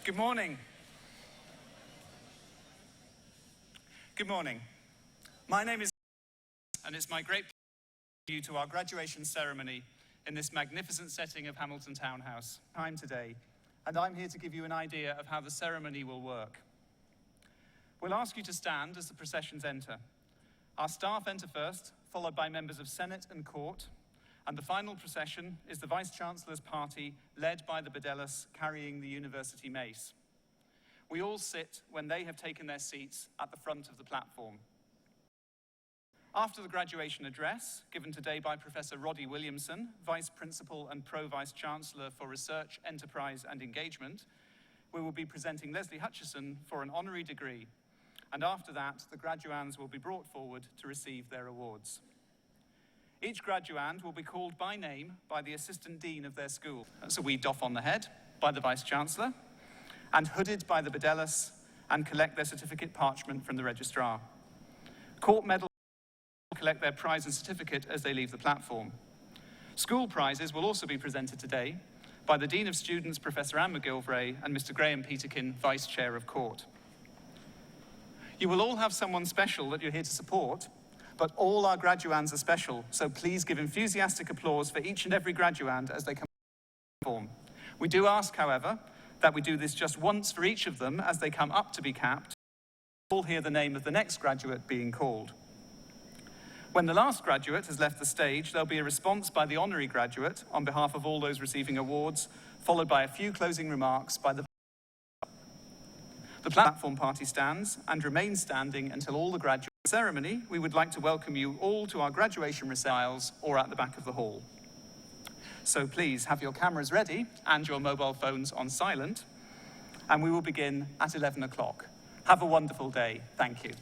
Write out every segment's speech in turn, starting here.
Good morning. Good morning. My name is and it's my great pleasure to welcome you to our graduation ceremony in this magnificent setting of Hamilton Townhouse. I'm today, and I'm here to give you an idea of how the ceremony will work. We'll ask you to stand as the processions enter. Our staff enter first, followed by members of Senate and Court, and the final procession is the Vice-Chancellor's party, led by the Bedellas carrying the university mace. We all sit when they have taken their seats at the front of the platform. After the graduation address, given today by Professor Roddy Williamson, Vice Principal and Pro-Vice Chancellor for Research, Enterprise and Engagement, we will be presenting Leslie Hutchison for an honorary degree, and after that, the graduands will be brought forward to receive their awards. Each graduand will be called by name by the Assistant Dean of their school. That's a wee doff on the head by the Vice-Chancellor, and hooded by the Bedellas, and collect their certificate parchment from the registrar. Court medals will collect their prize and certificate as they leave the platform. School prizes will also be presented today by the Dean of Students, Professor Anne McGilvray, and Mr. Graham Peterkin, Vice Chair of Court. You will all have someone special that you're here to support, but all our graduands are special, so please give enthusiastic applause for each and every graduand as they come to the platform. We do ask, however, that we do this just once for each of them as they come up to be capped. We'll hear the name of the next graduate being called. When the last graduate has left the stage, there'll be a response by the honorary graduate on behalf of all those receiving awards, followed by a few closing remarks by the platform party stands and remains standing until all the graduate ceremony. We would like to welcome you all to our graduation recitals or at the back of the hall. So please have your cameras ready and your mobile phones on silent, and we will begin at 11 o'clock. Have a wonderful day. Thank you.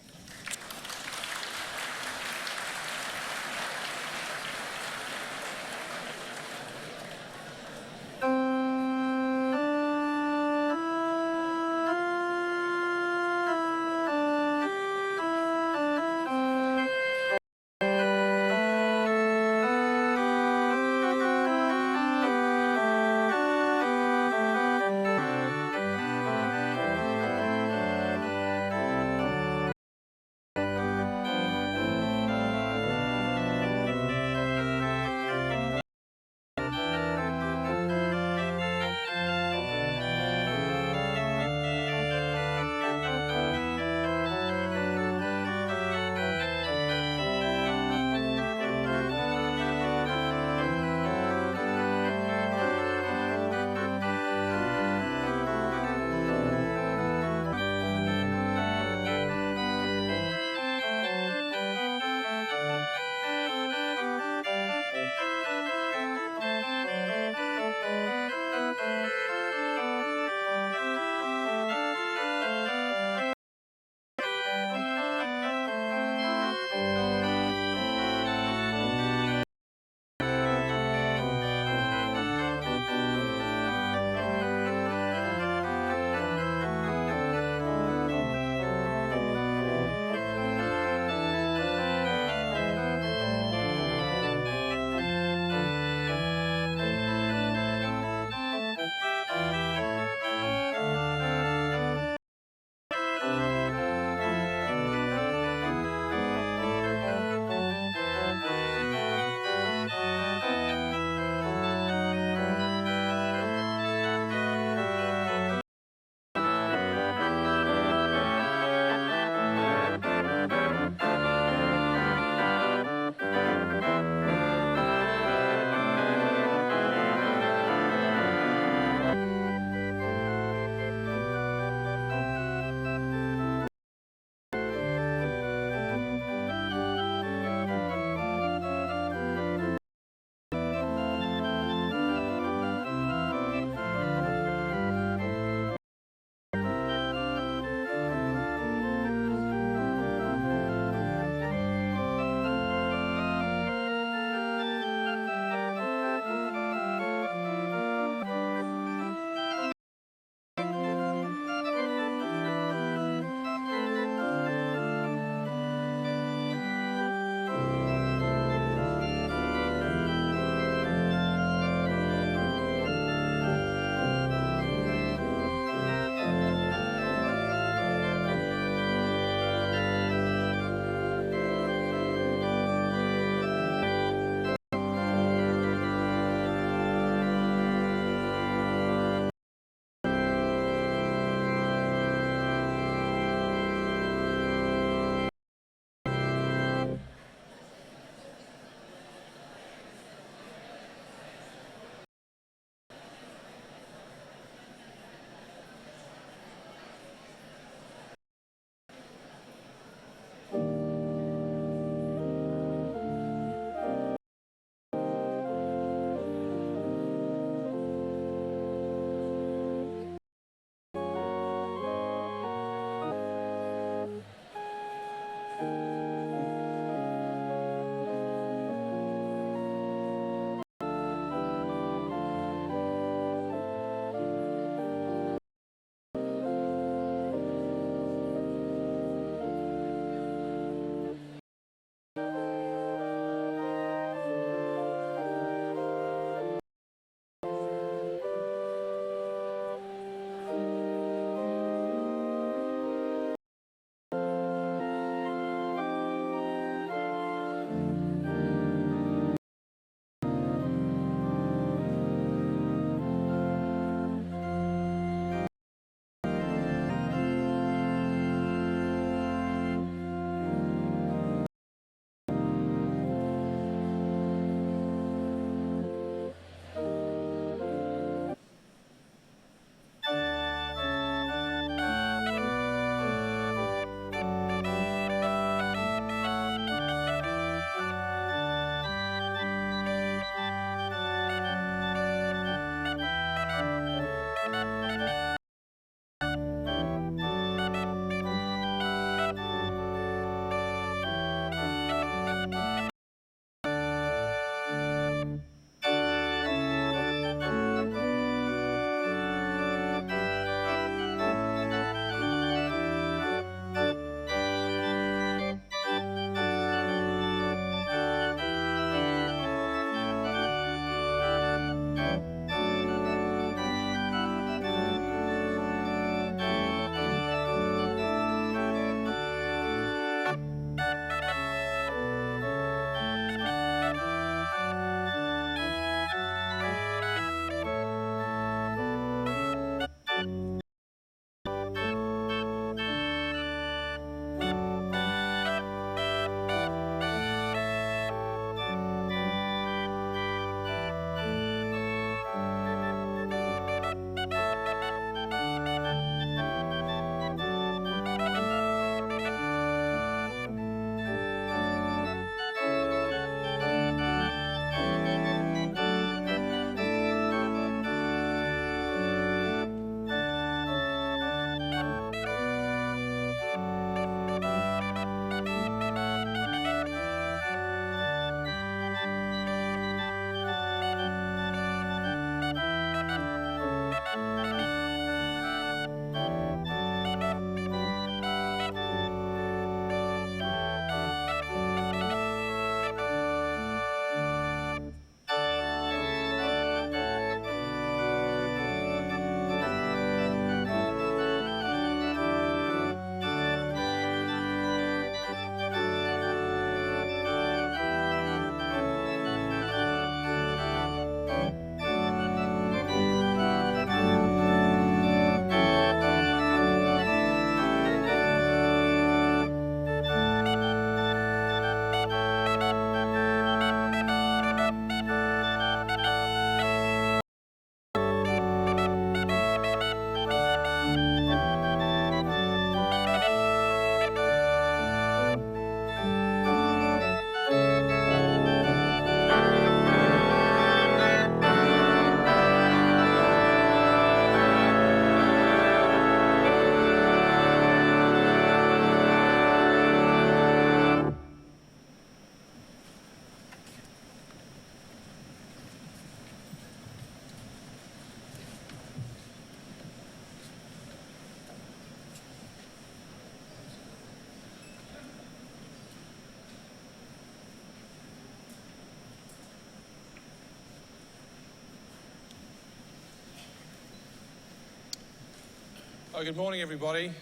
Good morning, everybody,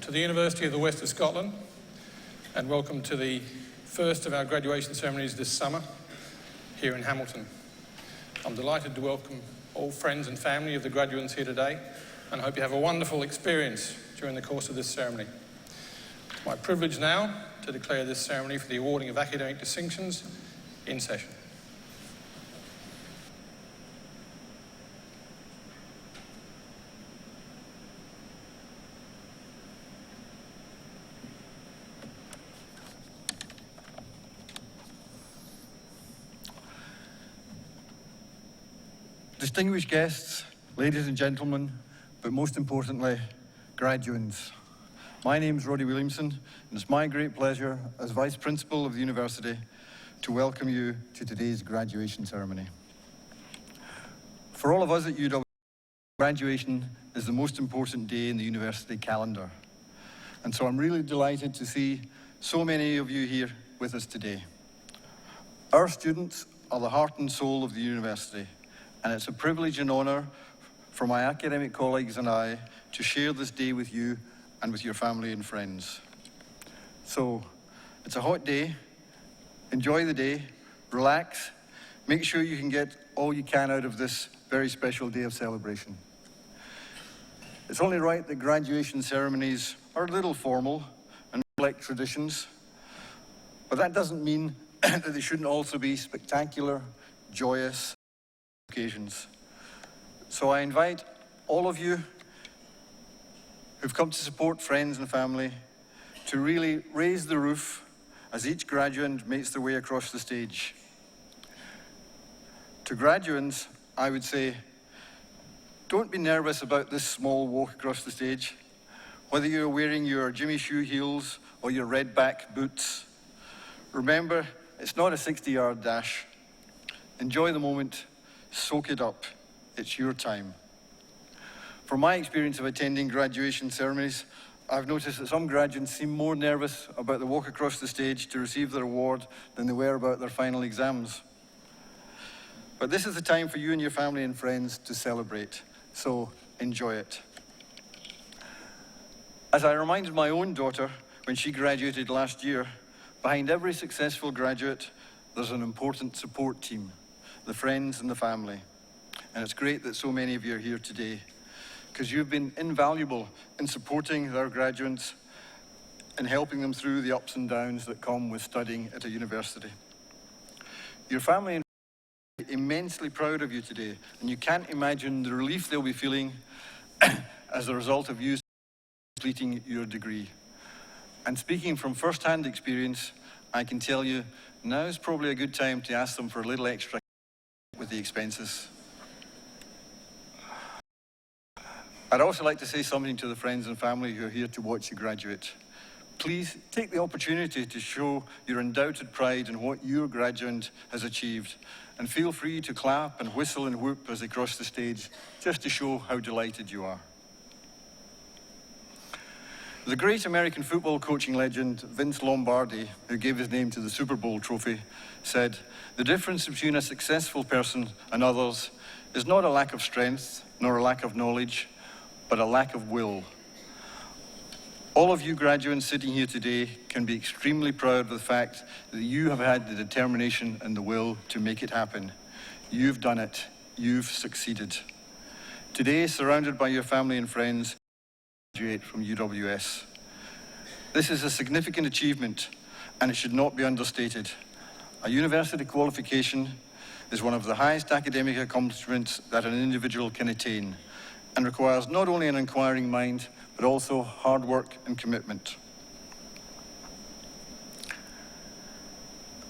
to the University of the West of Scotland, and welcome to the first of our graduation ceremonies this summer here in Hamilton. I'm delighted to welcome all friends and family of the graduates here today, and I hope you have a wonderful experience during the course of this ceremony. It's my privilege now to declare this ceremony for the awarding of academic distinctions in session. Distinguished guests, ladies and gentlemen, but most importantly, graduates. My name is Roddy Williamson, and it's my great pleasure as Vice Principal of the University to welcome you to today's graduation ceremony. For all of us at UWS, graduation is the most important day in the university calendar. And so I'm really delighted to see so many of you here with us today. Our students are the heart and soul of the university, and it's a privilege and honor for my academic colleagues and I to share this day with you and with your family and friends. So, it's a hot day. Enjoy the day, relax, make sure you can get all you can out of this very special day of celebration. It's only right that graduation ceremonies are a little formal and reflect traditions, but that doesn't mean that they shouldn't also be spectacular, joyous occasions. So I invite all of you who've come to support friends and family to really raise the roof as each graduate makes their way across the stage. To graduates, I would say, don't be nervous about this small walk across the stage. Whether you're wearing your Jimmy Choo heels or your red back boots, remember, it's not a 60-yard dash. Enjoy the moment. Soak it up. It's your time. From my experience of attending graduation ceremonies, I've noticed that some graduates seem more nervous about the walk across the stage to receive their award than they were about their final exams. But this is the time for you and your family and friends to celebrate, so enjoy it. As I reminded my own daughter when she graduated last year, behind every successful graduate, there's an important support team. The friends and the family. And it's great that so many of you are here today because you've been invaluable in supporting our graduates and helping them through the ups and downs that come with studying at a university. Your family and friends are immensely proud of you today, and you can't imagine the relief they'll be feeling as a result of you completing your degree. And speaking from first-hand experience, I can tell you now is probably a good time to ask them for a little extra with the expenses. I'd also like to say something to the friends and family who are here to watch you graduate. Please take the opportunity to show your undoubted pride in what your graduate has achieved, and feel free to clap and whistle and whoop as they cross the stage, just to show how delighted you are. The great American football coaching legend Vince Lombardi, who gave his name to the Super Bowl trophy, said, "The difference between a successful person and others is not a lack of strength, nor a lack of knowledge, but a lack of will." All of you graduates sitting here today can be extremely proud of the fact that you have had the determination and the will to make it happen. You've done it. You've succeeded. Today, surrounded by your family and friends, graduate from UWS. This is a significant achievement, and it should not be understated. A university qualification is one of the highest academic accomplishments that an individual can attain, and requires not only an inquiring mind, but also hard work and commitment.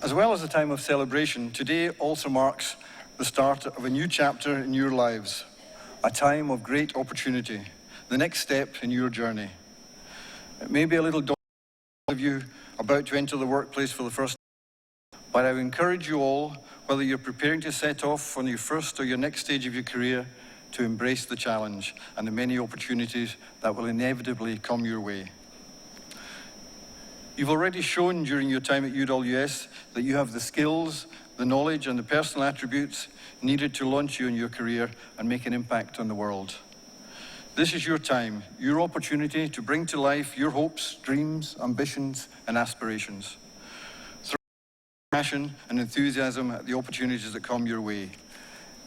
As well as a time of celebration, today also marks the start of a new chapter in your lives, a time of great opportunity, the next step in your journey. It may be a little daunting for some of you about to enter the workplace for the first time, but I would encourage you all, whether you're preparing to set off on your first or your next stage of your career, to embrace the challenge and the many opportunities that will inevitably come your way. You've already shown during your time at UWS that you have the skills, the knowledge and the personal attributes needed to launch you in your career and make an impact on the world. This is your time, your opportunity to bring to life your hopes, dreams, ambitions, and aspirations. Throw passion and enthusiasm at the opportunities that come your way.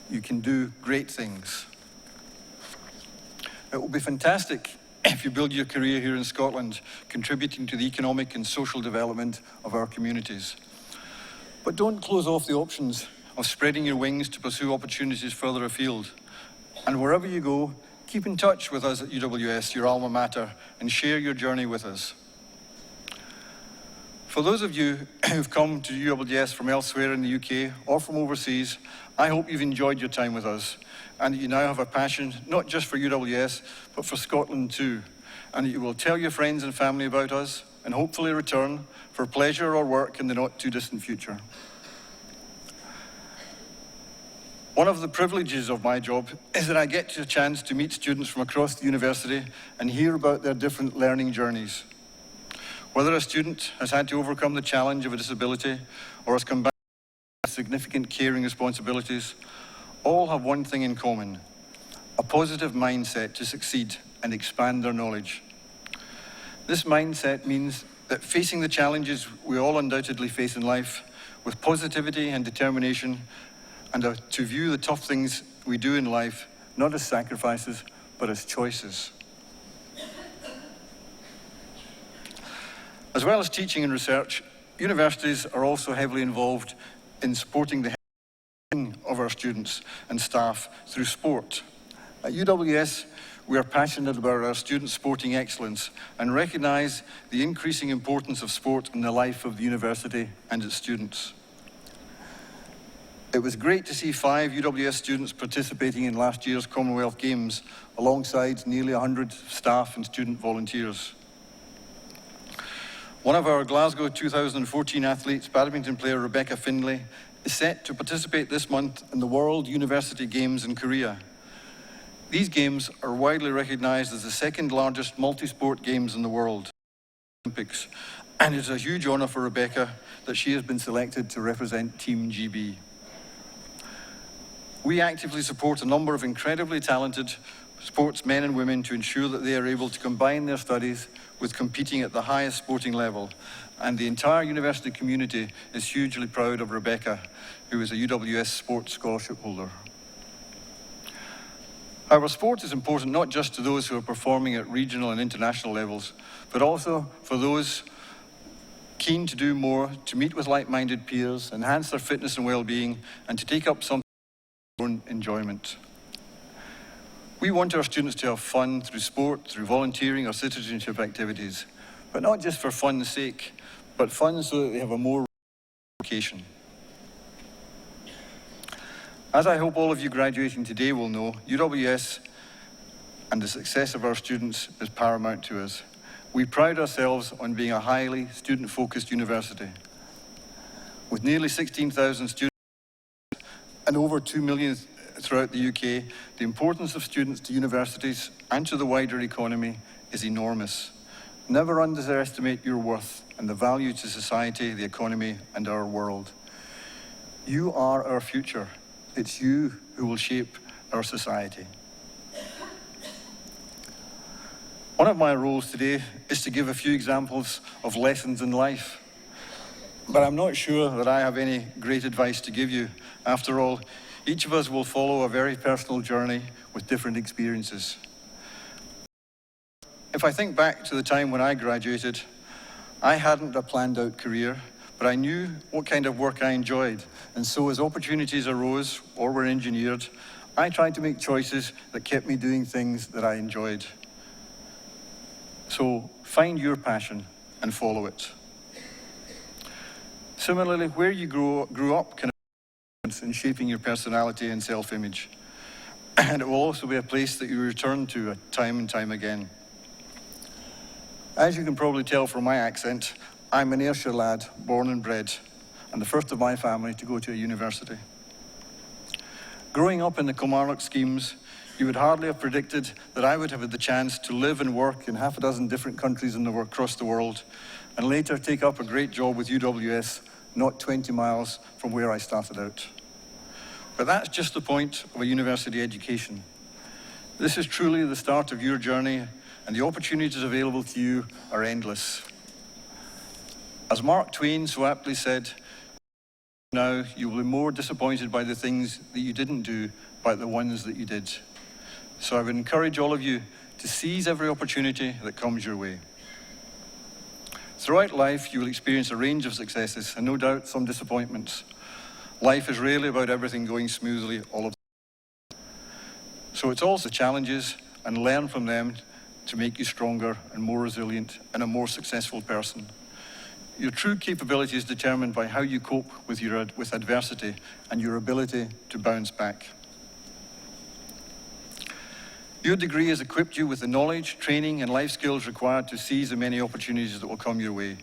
You can do great things. It will be fantastic if you build your career here in Scotland, contributing to the economic and social development of our communities. But don't close off the options of spreading your wings to pursue opportunities further afield. And wherever you go, keep in touch with us at UWS, your alma mater, and share your journey with us. For those of you who've come to UWS from elsewhere in the UK or from overseas, I hope you've enjoyed your time with us and that you now have a passion not just for UWS, but for Scotland too, and that you will tell your friends and family about us and hopefully return for pleasure or work in the not too distant future. One of the privileges of my job is that I get a chance to meet students from across the university and hear about their different learning journeys. Whether a student has had to overcome the challenge of a disability or has come back with significant caring responsibilities, all have one thing in common: a positive mindset to succeed and expand their knowledge. This mindset means that facing the challenges we all undoubtedly face in life with positivity and determination, and to view the tough things we do in life not as sacrifices, but as choices. As well as teaching and research, universities are also heavily involved in supporting the health of our students and staff through sport. At UWS, we are passionate about our students' sporting excellence and recognise the increasing importance of sport in the life of the university and its students. It was great to see 5 UWS students participating in last year's Commonwealth Games alongside nearly 100 staff and student volunteers. One of our Glasgow 2014 athletes, badminton player Rebecca Findlay, is set to participate this month in the World University Games in Korea. These games are widely recognised as the second largest multi-sport games in the world, Olympics, and it's a huge honour for Rebecca that she has been selected to represent Team GB. We actively support a number of incredibly talented sportsmen and women to ensure that they are able to combine their studies with competing at the highest sporting level. And the entire university community is hugely proud of Rebecca, who is a UWS Sports Scholarship holder. However, sport is important not just to those who are performing at regional and international levels, but also for those keen to do more, to meet with like-minded peers, enhance their fitness and well-being, and to take up something of their own enjoyment. We want our students to have fun through sport, through volunteering or citizenship activities, but not just for fun's sake, but fun so that they have a more vocation. As I hope all of you graduating today will know, UWS and the success of our students is paramount to us. We pride ourselves on being a highly student-focused university. With nearly 16,000 students and over 2 million throughout the UK, the importance of students to universities and to the wider economy is enormous. Never underestimate your worth and the value to society, the economy, and our world. You are our future. It's you who will shape our society. One of my roles today is to give a few examples of lessons in life. But I'm not sure that I have any great advice to give you. After all, each of us will follow a very personal journey with different experiences. If I think back to the time when I graduated, I hadn't a planned out career, but I knew what kind of work I enjoyed. And so as opportunities arose or were engineered, I tried to make choices that kept me doing things that I enjoyed. So find your passion and follow it. Similarly, where you grew up can in shaping your personality and self-image. And it will also be a place that you return to time and time again. As you can probably tell from my accent, I'm an Ayrshire lad, born and bred, and the first of my family to go to a university. Growing up in the Kilmarnock schemes, you would hardly have predicted that I would have had the chance to live and work in half a dozen different countries across the world, and later take up a great job with UWS, not 20 miles from where I started out. But that's just the point of a university education. This is truly the start of your journey, and the opportunities available to you are endless. As Mark Twain so aptly said, now you will be more disappointed by the things that you didn't do, by the ones that you did. So I would encourage all of you to seize every opportunity that comes your way. Throughout life, you will experience a range of successes and no doubt some disappointments. Life is rarely about everything going smoothly all of the time. So it's also challenges and learn from them to make you stronger and more resilient and a more successful person. Your true capability is determined by how you cope with adversity and your ability to bounce back. Your degree has equipped you with the knowledge, training, and life skills required to seize the many opportunities that will come your way.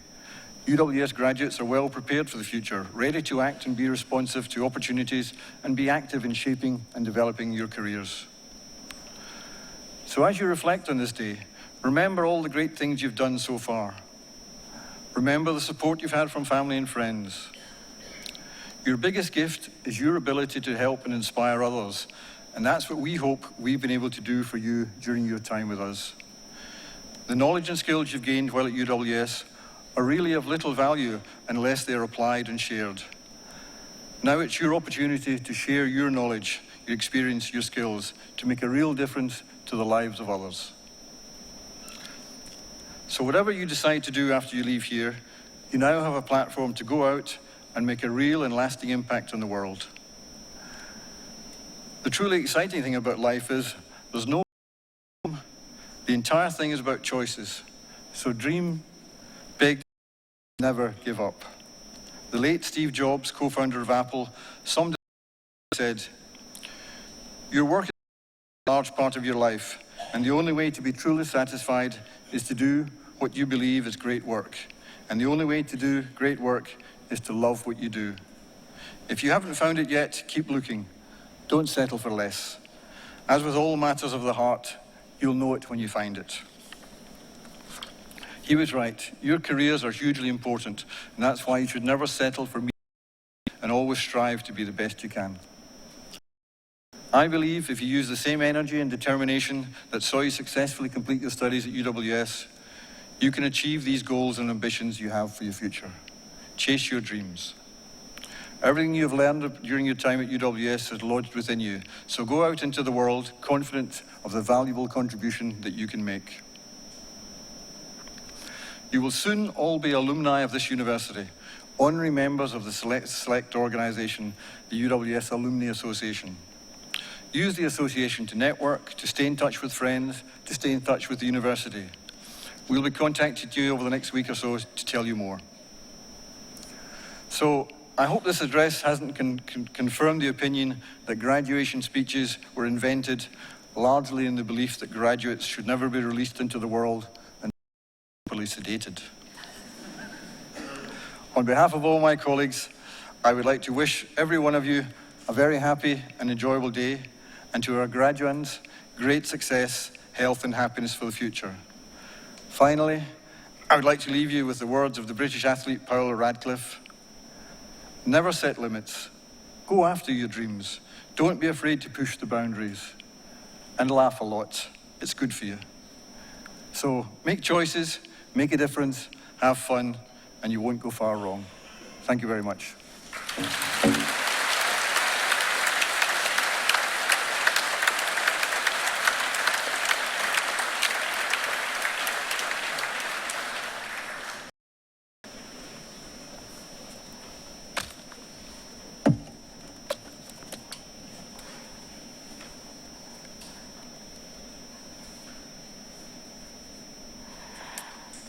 UWS graduates are well prepared for the future, ready to act and be responsive to opportunities and be active in shaping and developing your careers. So as you reflect on this day, remember all the great things you've done so far. Remember the support you've had from family and friends. Your biggest gift is your ability to help and inspire others, and that's what we hope we've been able to do for you during your time with us. The knowledge and skills you've gained while at UWS are really of little value unless they're applied and shared. Now it's your opportunity to share your knowledge, your experience, your skills, to make a real difference to the lives of others. So whatever you decide to do after you leave here, you now have a platform to go out and make a real and lasting impact on the world. The truly exciting thing about life is there's no the entire thing is about choices. So dream big, never give up. The late Steve Jobs, co-founder of Apple, summed it up and said, your work is a large part of your life, and the only way to be truly satisfied is to do what you believe is great work. And the only way to do great work is to love what you do. If you haven't found it yet, keep looking. Don't settle for less. As with all matters of the heart, you'll know it when you find it. He was right. Your careers are hugely important, and that's why you should never settle for and always strive to be the best you can. I believe if you use the same energy and determination that saw you successfully complete your studies at UWS, you can achieve these goals and ambitions you have for your future. Chase your dreams. Everything you have learned during your time at UWS is lodged within you, so go out into the world confident of the valuable contribution that you can make. You will soon all be alumni of this university, honorary members of the select organization, the UWS Alumni Association. Use the association to network, to stay in touch with friends, to stay in touch with the university. We'll be contacting you over the next week or so to tell you more. So I hope this address hasn't confirmed the opinion that graduation speeches were invented largely in the belief that graduates should never be released into the world and properly sedated. On behalf of all my colleagues, I would like to wish every one of you a very happy and enjoyable day, and to our graduates, great success, health and happiness for the future. Finally, I would like to leave you with the words of the British athlete Paula Radcliffe. Never set limits. Go after your dreams. Don't be afraid to push the boundaries. And laugh a lot. It's good for you. So make choices, make a difference, have fun, and you won't go far wrong. Thank you very much.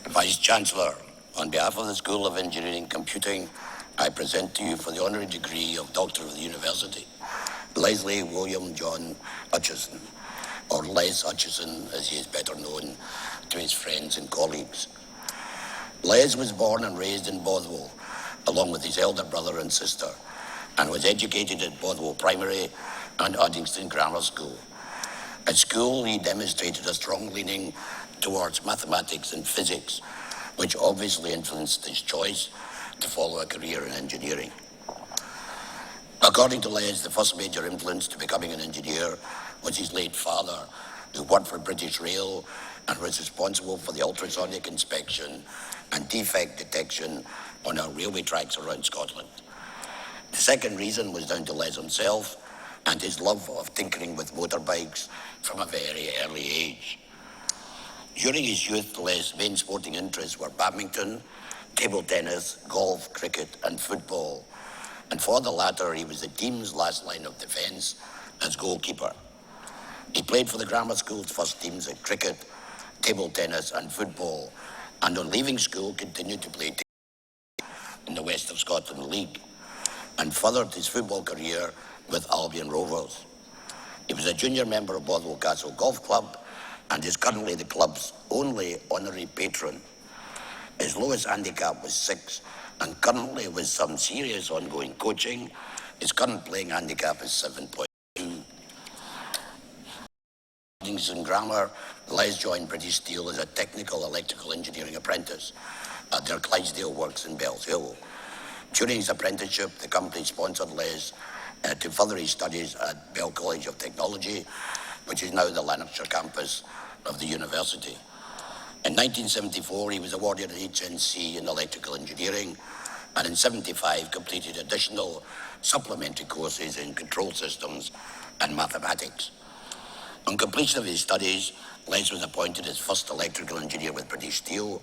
Vice-Chancellor, on behalf of the School of Engineering and Computing, I present to you for the honorary degree of Doctor of the University, Leslie William John Hutchison, or Les Hutchison as he is better known to his friends and colleagues. Les was born and raised in Bothwell, along with his elder brother and sister, and was educated at Bothwell Primary and Uddingston Grammar School. At school, he demonstrated a strong leaning towards mathematics and physics, which obviously influenced his choice to follow a career in engineering. According to Les, the first major influence to becoming an engineer was his late father, who worked for British Rail and was responsible for the ultrasonic inspection and defect detection on our railway tracks around Scotland. The second reason was down to Les himself and his love of tinkering with motorbikes from a very early age. During his youth, Les' main sporting interests were badminton, table tennis, golf, cricket and football. And for the latter, he was the team's last line of defence as goalkeeper. He played for the grammar school's first teams at cricket, table tennis and football, and on leaving school continued to play in the West of Scotland League and furthered his football career with Albion Rovers. He was a junior member of Bothwell Castle Golf Club and is currently the club's only honorary patron. His lowest handicap was 6, and currently with some serious ongoing coaching, his current playing handicap is 7.2. In grammar, Les joined British Steel as a technical electrical engineering apprentice at their Clydesdale works in Bells Hill. During his apprenticeship, the company sponsored Les to further his studies at Bell College of Technology, which is now the Lanarkshire campus of the university. In 1974, he was awarded an HNC in electrical engineering, and in 75 completed additional supplementary courses in control systems and mathematics. On completion of his studies, Les was appointed as first electrical engineer with British Steel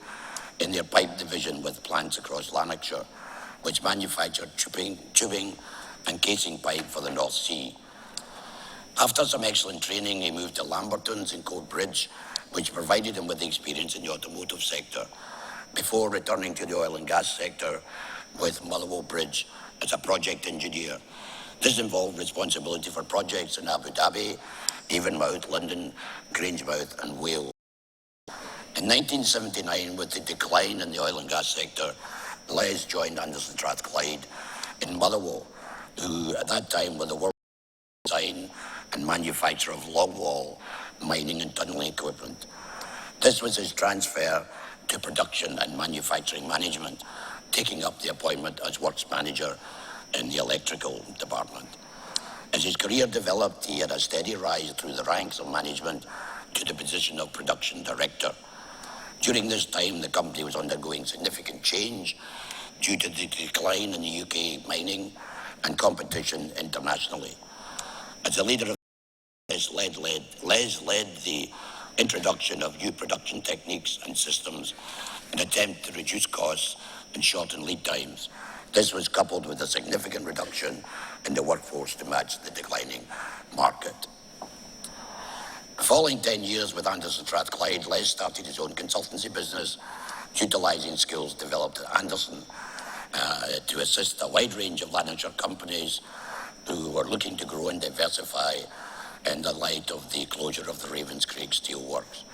in their pipe division with plants across Lanarkshire, which manufactured tubing and casing pipe for the North Sea. After some excellent training, he moved to Lamberton's in Coatbridge, which provided him with experience in the automotive sector, before returning to the oil and gas sector with Motherwell Bridge as a project engineer. This involved responsibility for projects in Abu Dhabi, Avonmouth, London, Grangemouth and Wales. In 1979, with the decline in the oil and gas sector, Les joined Anderson Strathclyde in Motherwell, who at that time were the world's design and manufacturer of longwall mining and tunnelling equipment. This was his transfer to production and manufacturing management, taking up the appointment as works manager in the electrical department. As his career developed, he had a steady rise through the ranks of management to the position of production director. During this time, the company was undergoing significant change due to the decline in the UK mining and competition internationally. As the leader of Les led the introduction of new production techniques and systems in an attempt to reduce costs and shorten lead times. This was coupled with a significant reduction in the workforce to match the declining market. The following 10 years with Anderson Strathclyde, Les started his own consultancy business, utilising skills developed at Anderson to assist a wide range of Lanarkshire companies who were looking to grow and diversify in the light of the closure of the Ravenscraig Steel Works.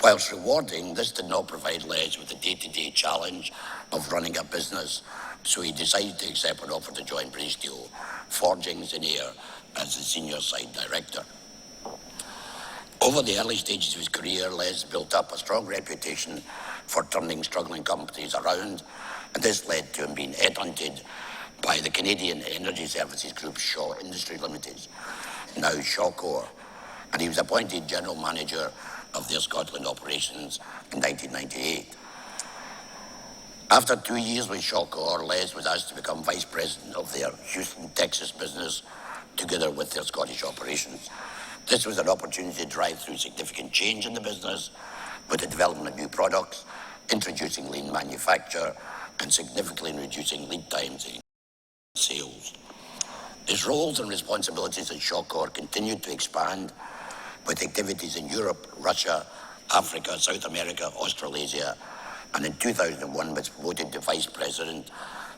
Whilst rewarding, this did not provide Les with the day-to-day challenge of running a business, so he decided to accept an offer to join British Steel Forgings in Ayr as the senior site director. Over the early stages of his career, Les built up a strong reputation for turning struggling companies around, and this led to him being headhunted by the Canadian Energy Services Group Shaw Industry Limited, now Shawcor, and he was appointed general manager of their Scotland operations in 1998. After 2 years with Shawcor, Les was asked to become vice president of their Houston, Texas business, together with their Scottish operations. This was an opportunity to drive through significant change in the business with the development of new products, introducing lean manufacture, and significantly reducing lead times in sales. His roles and responsibilities at Shawcor continued to expand with activities in Europe, Russia, Africa, South America, Australasia, and in 2001 was promoted to Vice President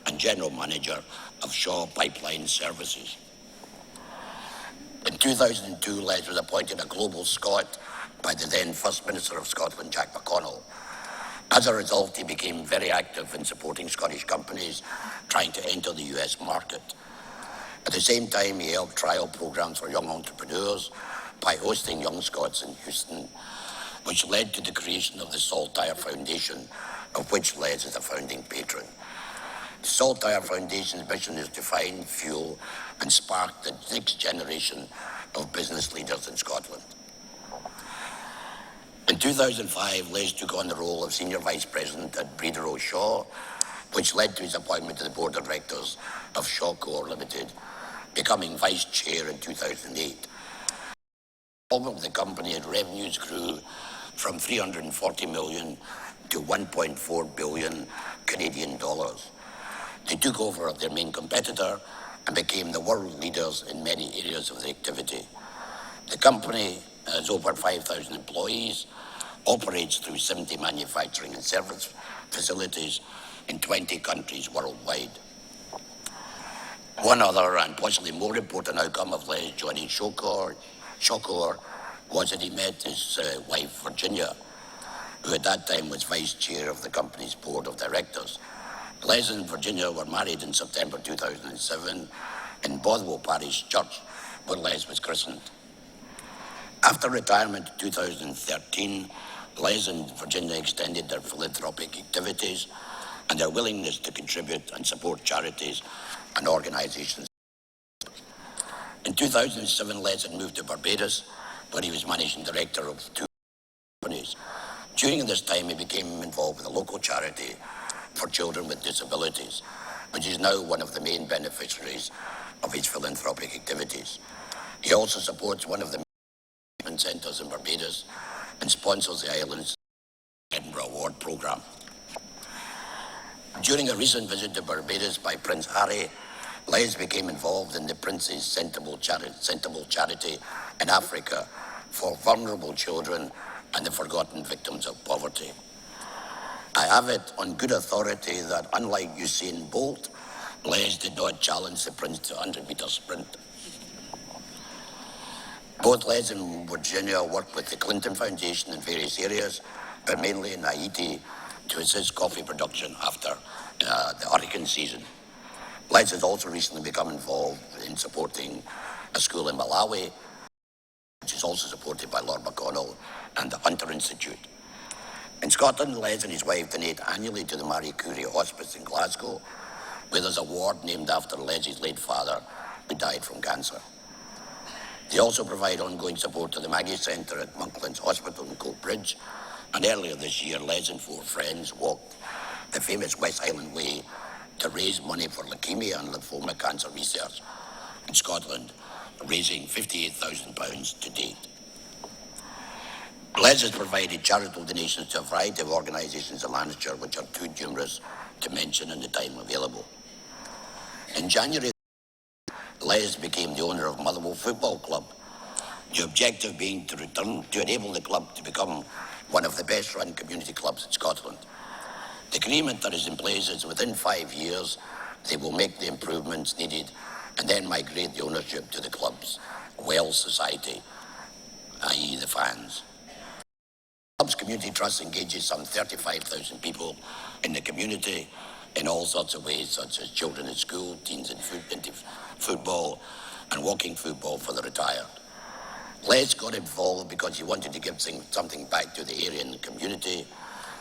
and General Manager of Shaw Pipeline Services. In 2002, Les was appointed a Global Scot by the then First Minister of Scotland, Jack McConnell. As a result, he became very active in supporting Scottish companies trying to enter the US market. At the same time, he held trial programs for young entrepreneurs by hosting Young Scots in Houston, which led to the creation of the Saltire Foundation, of which Les is a founding patron. The Saltire Foundation's mission is to find, fuel, and spark the next generation of business leaders in Scotland. In 2005, Les took on the role of Senior Vice President at Breeder Shaw, which led to his appointment to the Board of Directors of Shaw Co. Limited, becoming Vice Chair in 2008. Involvement with the company and revenues grew from 340 million to 1.4 billion Canadian dollars. They took over their main competitor and became the world leaders in many areas of the activity. The company has over 5,000 employees, operates through 70 manufacturing and service facilities in 20 countries worldwide. One other and possibly more important outcome of Les joining Shaw Co. was that he met his wife, Virginia, who at that time was Vice Chair of the company's Board of Directors. Les and Virginia were married in September 2007 in Bothwell Parish Church, where Les was christened. After retirement in 2013, Les and Virginia extended their philanthropic activities and their willingness to contribute and support charities and organizations. In 2007, Les had moved to Barbados, where he was managing director of 2 companies. During this time, he became involved with a local charity for children with disabilities, which is now one of the main beneficiaries of his philanthropic activities. He also supports one of the treatment centres in Barbados and sponsors the island's Edinburgh Award programme. During a recent visit to Barbados by Prince Harry, Les became involved in the Prince's Sensible Charity in Africa for vulnerable children and the forgotten victims of poverty. I have it on good authority that unlike Usain Bolt, Les did not challenge the Prince to a 100-metre sprint. Both Les and Virginia worked with the Clinton Foundation in various areas, but mainly in Haiti to assist coffee production after the hurricane season. Les has also recently become involved in supporting a school in Malawi, which is also supported by Lord McConnell and the Hunter Institute. In Scotland, Les and his wife donate annually to the Marie Curie Hospice in Glasgow, where there's a ward named after Les's late father, who died from cancer. They also provide ongoing support to the Maggie Centre at Monklands Hospital in Coatbridge, and earlier this year, Les and 4 friends walked the famous West Highland Way to raise money for leukemia and lymphoma cancer research in Scotland, raising £58,000 to date. Les has provided charitable donations to a variety of organisations in Lanarkshire, which are too numerous to mention in the time available. In January, Les became the owner of Motherwell Football Club, the objective being to enable the club to become one of the best-run community clubs in Scotland. The agreement that is in place is within 5 years, they will make the improvements needed and then migrate the ownership to the club's Wells Society, i.e. the fans. The club's community trust engages some 35,000 people in the community in all sorts of ways, such as children in school, teens into football, and walking football for the retired. Les got involved because he wanted to give something back to the area and the community,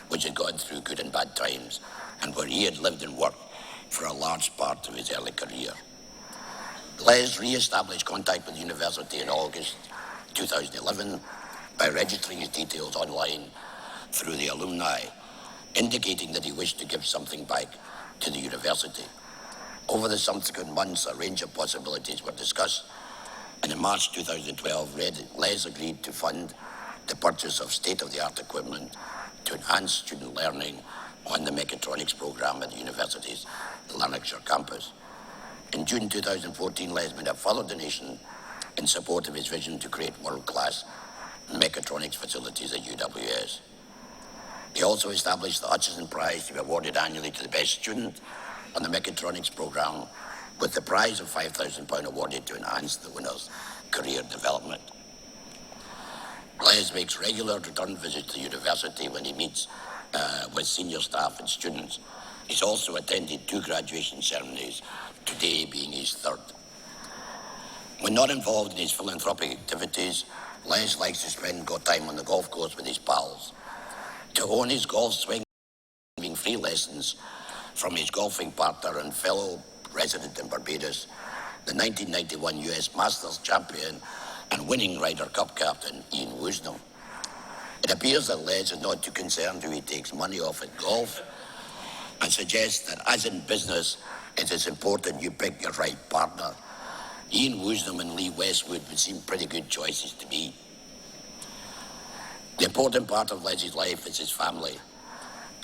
which had gone through good and bad times, and where he had lived and worked for a large part of his early career. Les re-established contact with the university in August 2011 by registering his details online through the alumni, indicating that he wished to give something back to the university. Over the subsequent months, a range of possibilities were discussed, and in March 2012, Les agreed to fund the purchase of state-of-the-art equipment to enhance student learning on the mechatronics program at the university's Lanarkshire campus. In June 2014, Les made a further donation in support of his vision to create world-class mechatronics facilities at UWS. He also established the Hutchison Prize to be awarded annually to the best student on the mechatronics program, with the prize of £5,000 awarded to enhance the winner's career development. Les makes regular return visits to the university when he meets with senior staff and students. He's also attended 2 graduation ceremonies, today being his 3rd. When not involved in his philanthropic activities, Les likes to spend good time on the golf course with his pals. To own his golf swing, giving free lessons from his golfing partner and fellow resident in Barbados, the 1991 US Masters champion and winning Ryder Cup captain Ian Woosnam. It appears that Les is not too concerned who he takes money off at golf, and suggests that, as in business, it is important you pick your right partner. Ian Woosnam and Lee Westwood would seem pretty good choices to me. The important part of Les's life is his family,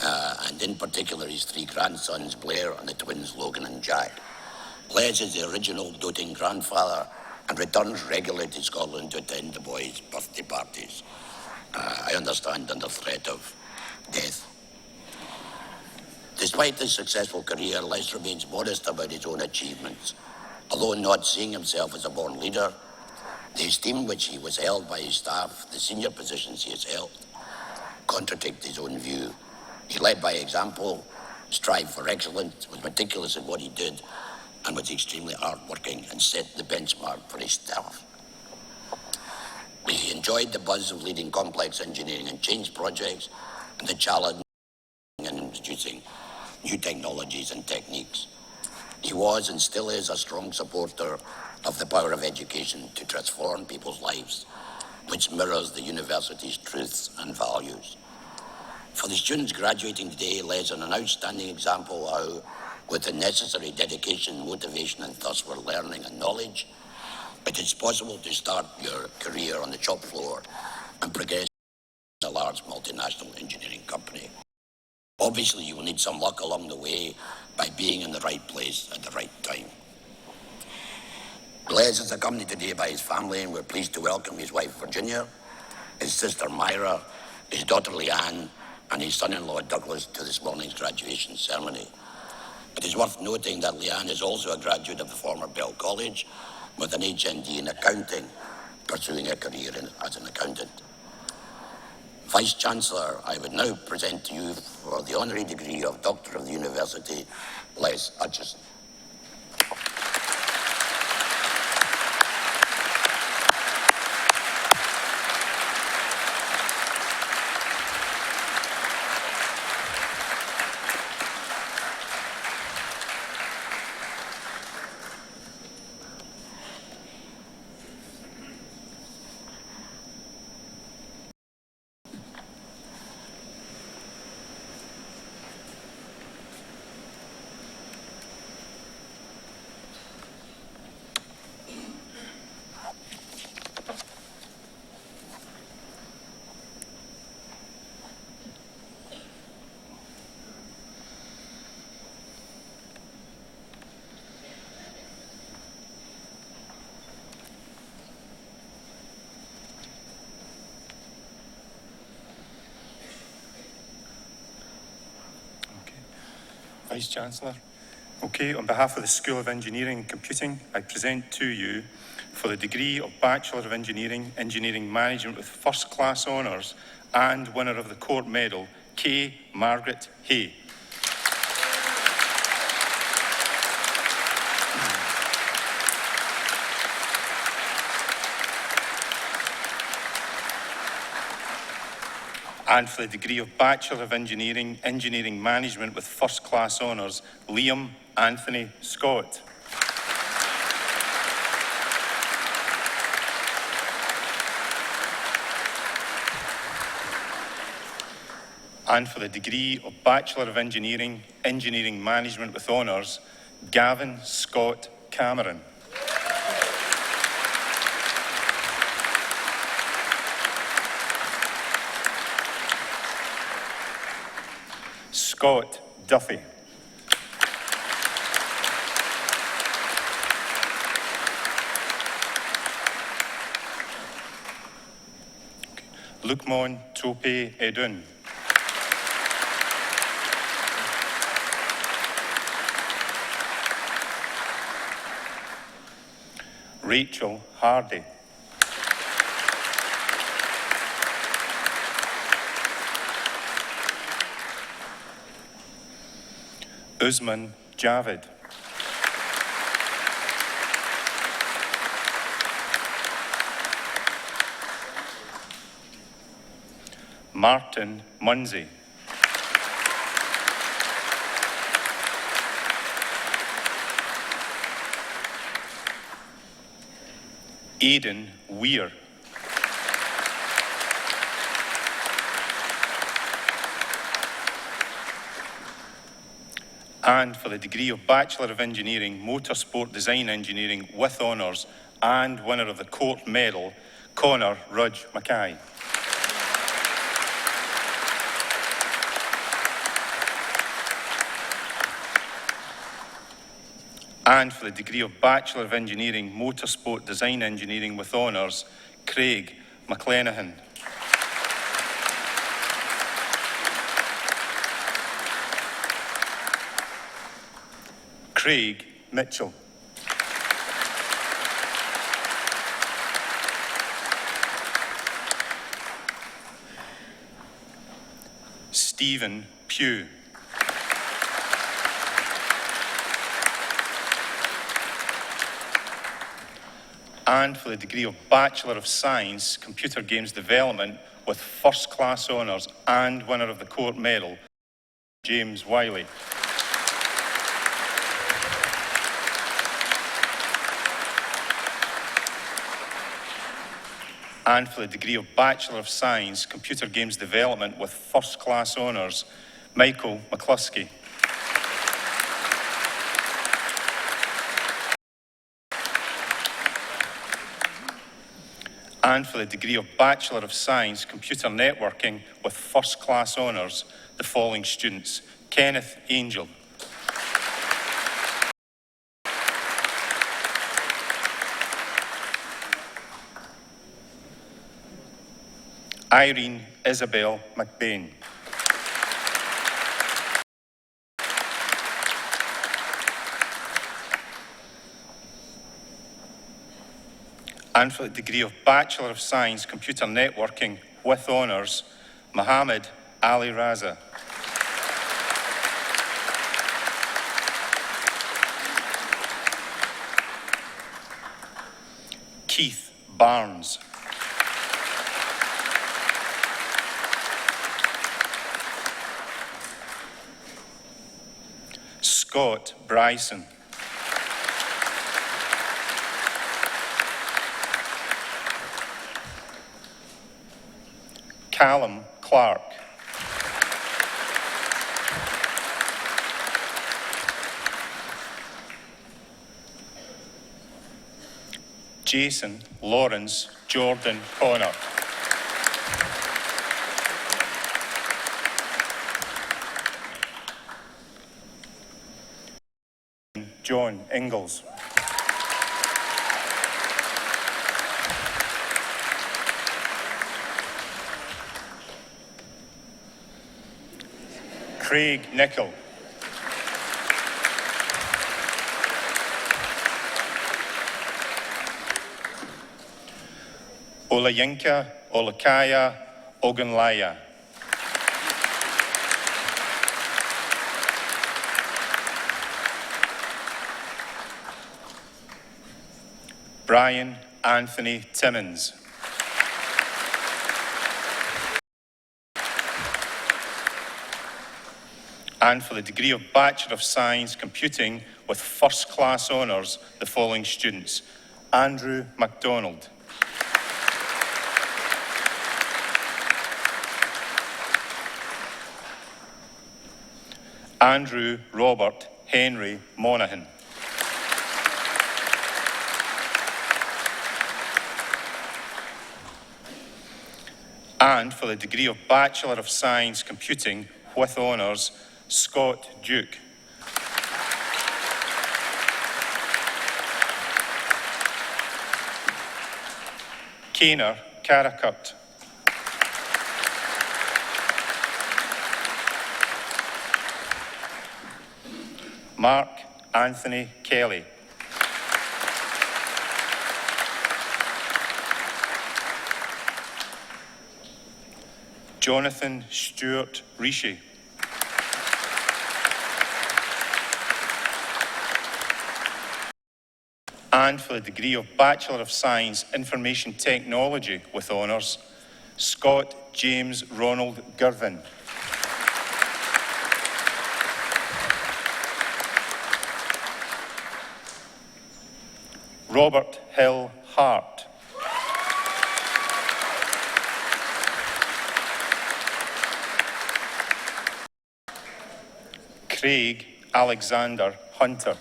and in particular his three grandsons, Blair and the twins, Logan and Jack. Les is the original doting grandfather and returns regularly to Scotland to attend the boys' birthday parties. I understand under threat of death. Despite his successful career, Les remains modest about his own achievements. Although not seeing himself as a born leader, the esteem which he was held by his staff, the senior positions he has held, contradict his own view. He led by example, strived for excellence, was meticulous in what he did, and was extremely hardworking and set the benchmark for his staff. He enjoyed the buzz of leading complex engineering and change projects and the challenge in introducing new technologies and techniques. He was and still is a strong supporter of the power of education to transform people's lives, which mirrors the university's truths and values. For the students graduating today, Les is an outstanding example how, with the necessary dedication, motivation, and thirst for learning and knowledge, it is possible to start your career on the shop floor and progress in a large multinational engineering company. Obviously, you will need some luck along the way by being in the right place at the right time. Les is accompanied today by his family, and we're pleased to welcome his wife, Virginia, his sister, Myra, his daughter, Leanne, and his son-in-law, Douglas, to this morning's graduation ceremony. It is worth noting that Leanne is also a graduate of the former Bell College with an HND in accounting, pursuing a career as an accountant. Vice-Chancellor, I would now present to you for the honorary degree of Doctor of the University, Les Hutchison. Vice-Chancellor. Okay, on behalf of the School of Engineering and Computing, I present to you for the degree of Bachelor of Engineering, Engineering Management with First Class Honours and winner of the Court Medal, K. Margaret Hay. And for the degree of Bachelor of Engineering, Engineering Management with First Class Honours, Liam Anthony Scott. And for the degree of Bachelor of Engineering, Engineering Management with Honours, Gavin Scott Cameron. Scott Duffy. Lukman Tope Edun. Rachel Hardy. Usman Javed. Martin Munsey. Aidan Weir. And for the degree of Bachelor of Engineering, Motorsport Design Engineering with honours and winner of the Court Medal, Connor Rudge Mackay. And for the degree of Bachelor of Engineering, Motorsport Design Engineering with honours, Craig McLenahan. Craig Mitchell. Stephen Pugh. And for the degree of Bachelor of Science, Computer Games Development with first class honours and winner of the Court Medal, James Wiley. And for the degree of Bachelor of Science, Computer Games Development with first class honours, Michael McCluskey. And for the degree of Bachelor of Science, Computer Networking with first class honours, the following students: Kenneth Angel, Irene Isabel McBain, and for the degree of Bachelor of Science, Computer Networking with honours, Mohammed Ali Raza. Keith Barnes. Scott Bryson. Callum Clark. Jason Lawrence Jordan Connor. John Ingalls. Craig Nichol. Olayinka Olakaya Ogunlaya. Brian Anthony Timmins. And for the degree of Bachelor of Science, Computing with first class honours, the following students: Andrew MacDonald, Andrew Robert Henry Monaghan, and for the degree of Bachelor of Science, Computing with honours, Scott Duke. Kainer Karakurt. Mark Anthony Kelly. Jonathan Stewart Rishi. And for the degree of Bachelor of Science, Information Technology with honours, Scott James Ronald Girvin. Robert Hill Hart. Craig Alexander Hunter.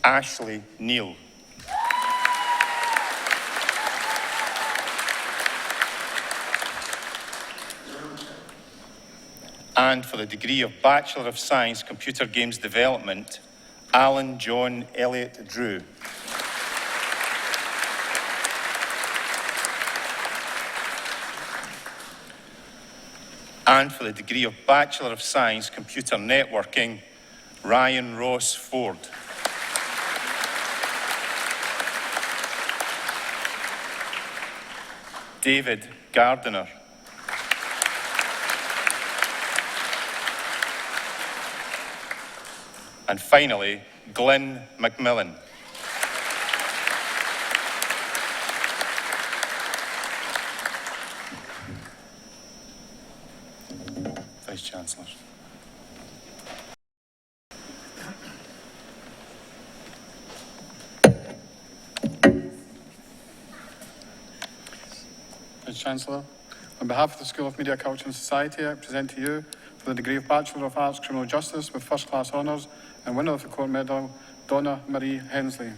Ashley Neal. And for the degree of Bachelor of Science, Computer Games Development, Alan John Elliott Drew. And for the degree of Bachelor of Science, Computer Networking, Ryan Ross Ford. David Gardiner. And finally, Glenn McMillan. Vice-Chancellor. Vice-Chancellor, on behalf of the School of Media, Culture and Society, I present to you for the degree of Bachelor of Arts Criminal Justice with First Class Honours and winner of the Court Medal, Donna Marie Hensley.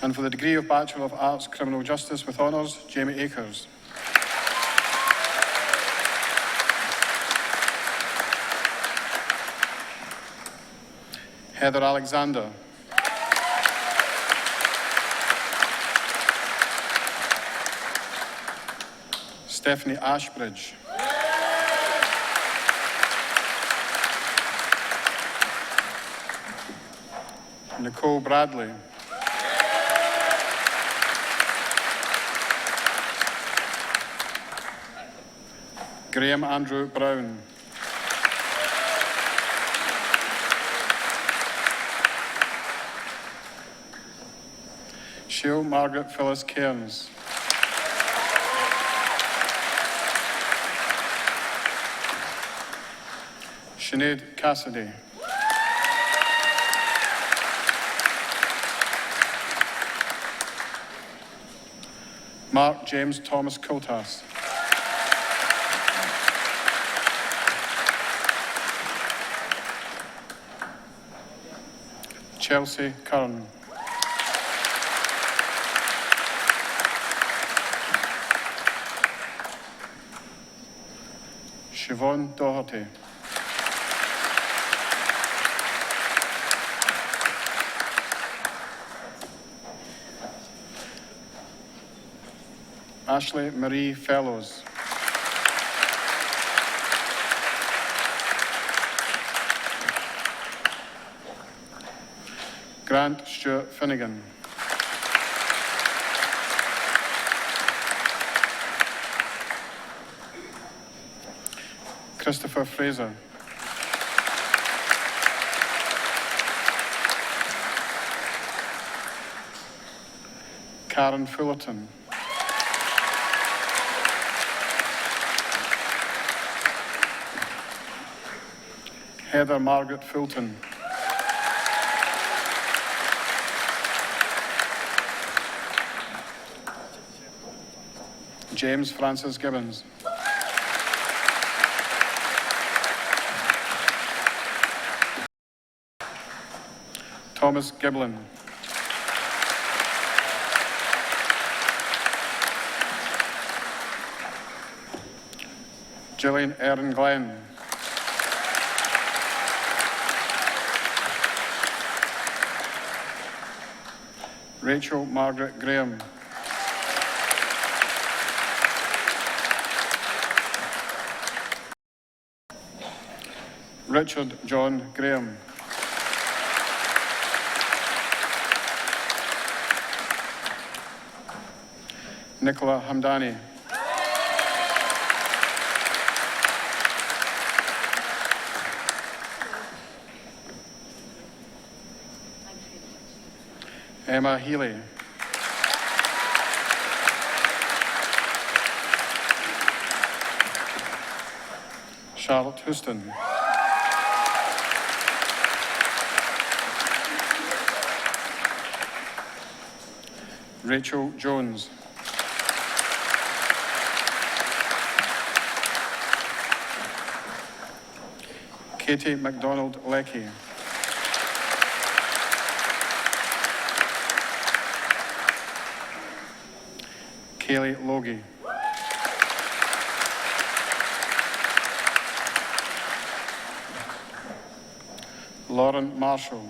And for the degree of Bachelor of Arts Criminal Justice with Honours, Jamie Akers. Heather Alexander. Stephanie Ashbridge. Nicole Bradley. Graham Andrew Brown. Sheil Margaret Phyllis Cairns. Sinead Cassidy. Mark James Thomas Coultas. Chelsea Curran. Siobhan Doherty. Ashley Marie Fellows. Grant Stuart Finnegan. Christopher Fraser. Karen Fullerton. Heather Margaret Fulton. James Francis Gibbons. Thomas Giblin. Gillian Erin Glenn. Rachel Margaret Graham. Richard John Graham. Nicola Hamdani. Emma Healy. Charlotte Houston. Rachel Jones. Katie MacDonald-Leckie. Kaylee Logie. Lauren Marshall.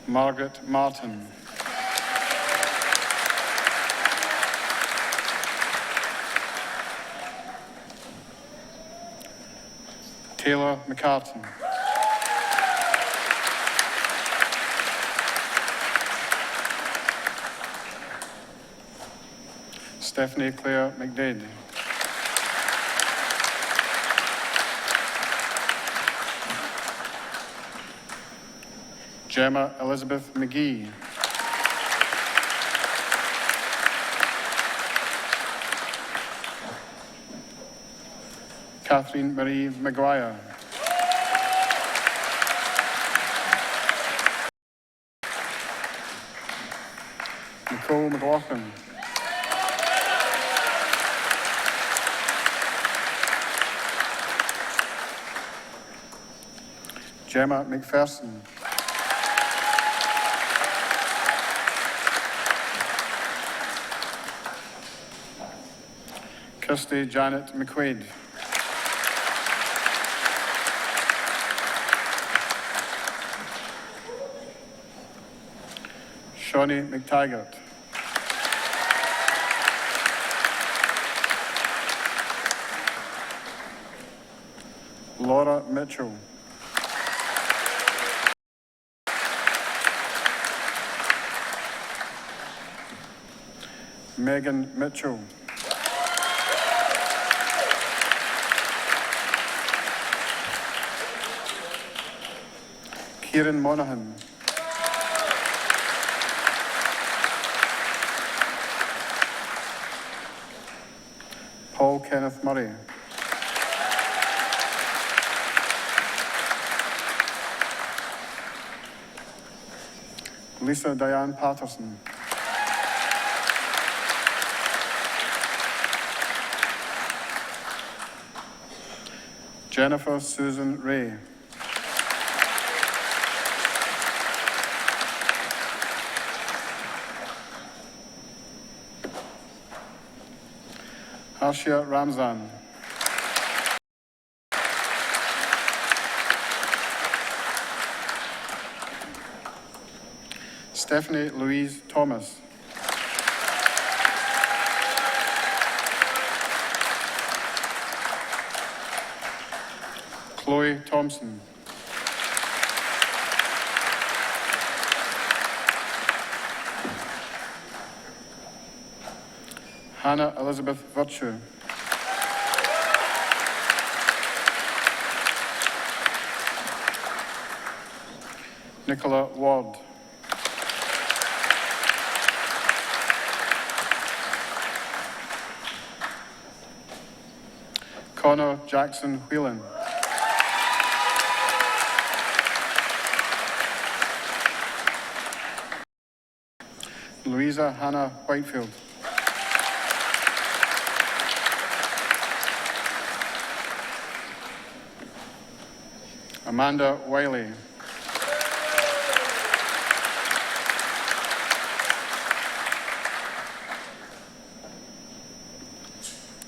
Margaret Martin. Taylor McCartan. Stephanie Claire McDade. Gemma Elizabeth McGee. Catherine Marie Maguire. Nicole McLaughlin. Gemma McPherson. Kirsty Janet McQuaid. Shawnee McTaggart. Laura Mitchell. Megan Mitchell. Kieran Monaghan. Paul Kenneth Murray. Lisa Diane Patterson. Jennifer Susan Ray. Arshia Ramzan. Stephanie Louise Thomas. Chloe Thompson. Hannah Elizabeth Virtue. Nicola Ward. Connor Jackson Whelan. Louisa Hannah Whitefield. Amanda Wiley.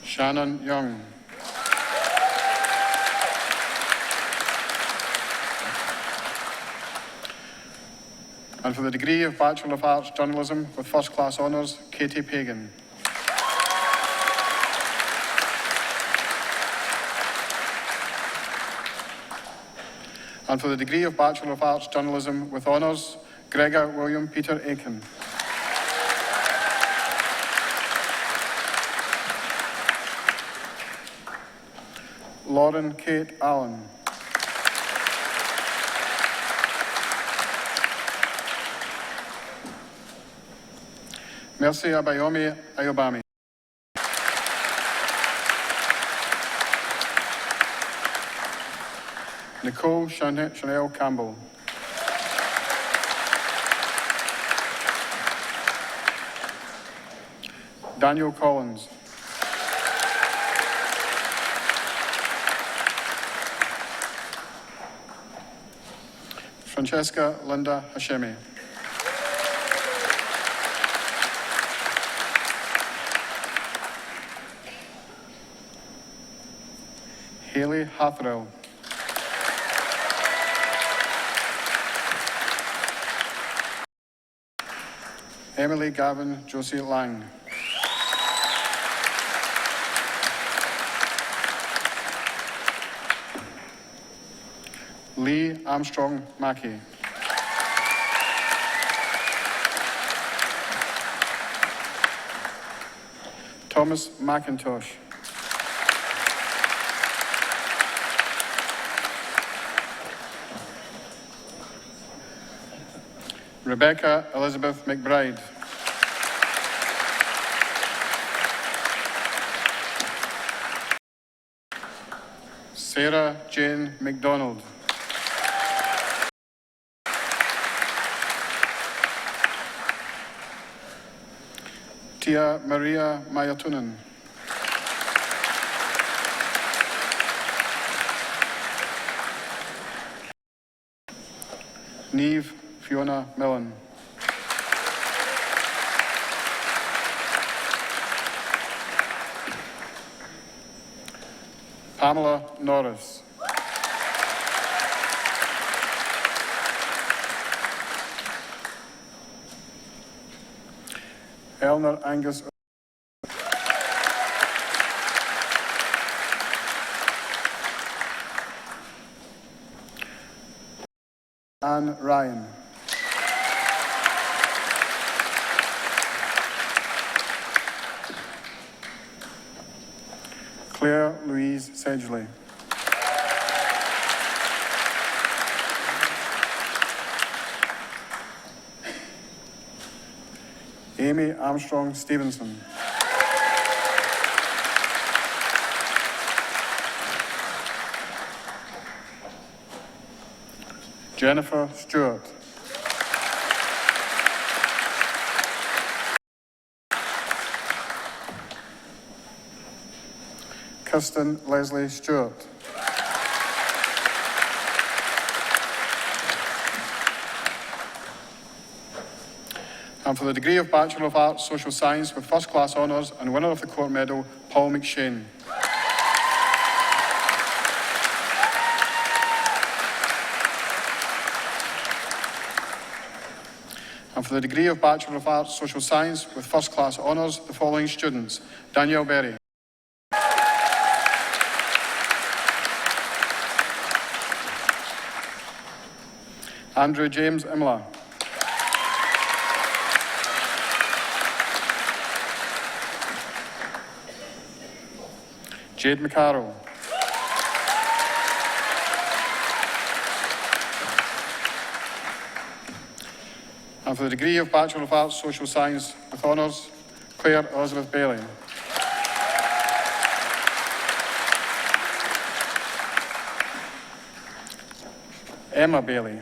Shannon Young. And for the degree of Bachelor of Arts Journalism with First Class Honours, Katie Pagan. And for the degree of Bachelor of Arts Journalism with Honours, Gregor William Peter Aiken. Lauren Kate Allen. Mercy Abayomi Ayobami. Nicole Chanel Campbell. Daniel Collins. Francesca Linda Hashemi. Haley Hathrill. Emily Gavin Josie Lang. Lee Armstrong Mackey. Thomas McIntosh. Rebecca Elizabeth McBride. Sarah Jane McDonald. Tia Maria Mayatunen. Neve Fiona Millen. Pamela Norris. Eleanor Angus. Anne Ryan. Claire Louise Sedgley. Amy Armstrong Stevenson. Jennifer Stewart. Kirsten Leslie Stewart. And for the degree of Bachelor of Arts, Social Science with First Class Honours and winner of the Court Medal, Paul McShane. And for the degree of Bachelor of Arts, Social Science with First Class Honours, the following students: Danielle Berry. Andrew James Imler. Jade McCarroll. And for the degree of Bachelor of Arts, Social Science with Honours, Claire Elizabeth Bailey. Emma Bailey.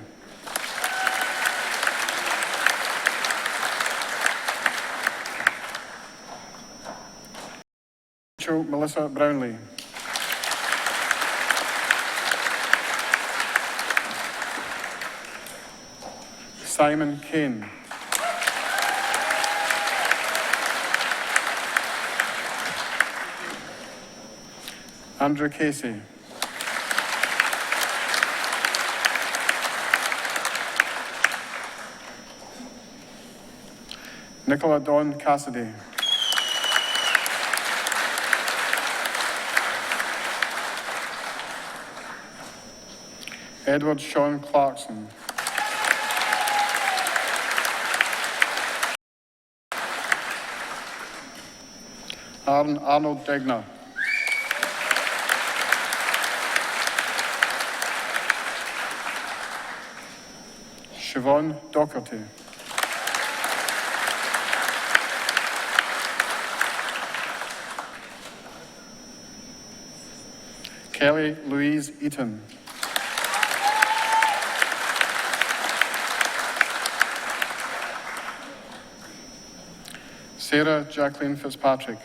Melissa Brownlee. Simon Kane. Andrew Casey. Nicola Dawn Cassidy. Edward Sean Clarkson. Aaron Arnold Degner. Siobhan Docherty. Kelly Louise Eaton. Sarah Jacqueline Fitzpatrick.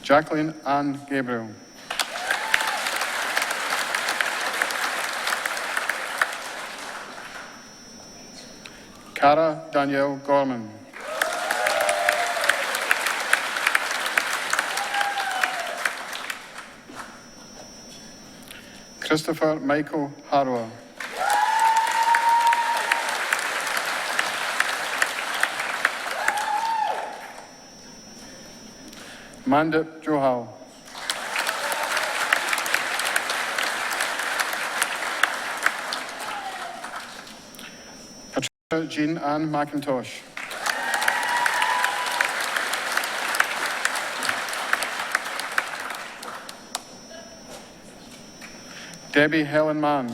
Jacqueline Ann Gabriel. Cara Danielle Gorman. Christopher Michael Harrower. Mandip Johal. Patricia Jean Ann McIntosh. Debbie Helen Mann.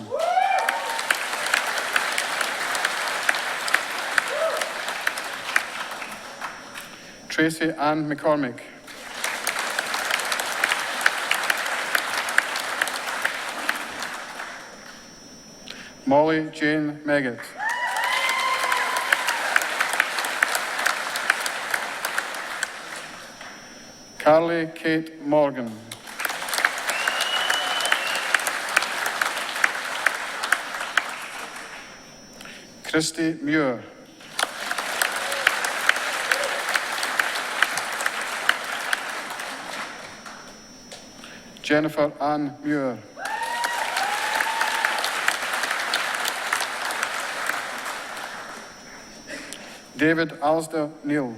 Tracy Ann McCormick. Molly Jane Meggett. Carly Kate Morgan. Christy Muir. Jennifer Ann Muir. David Alsder Neal.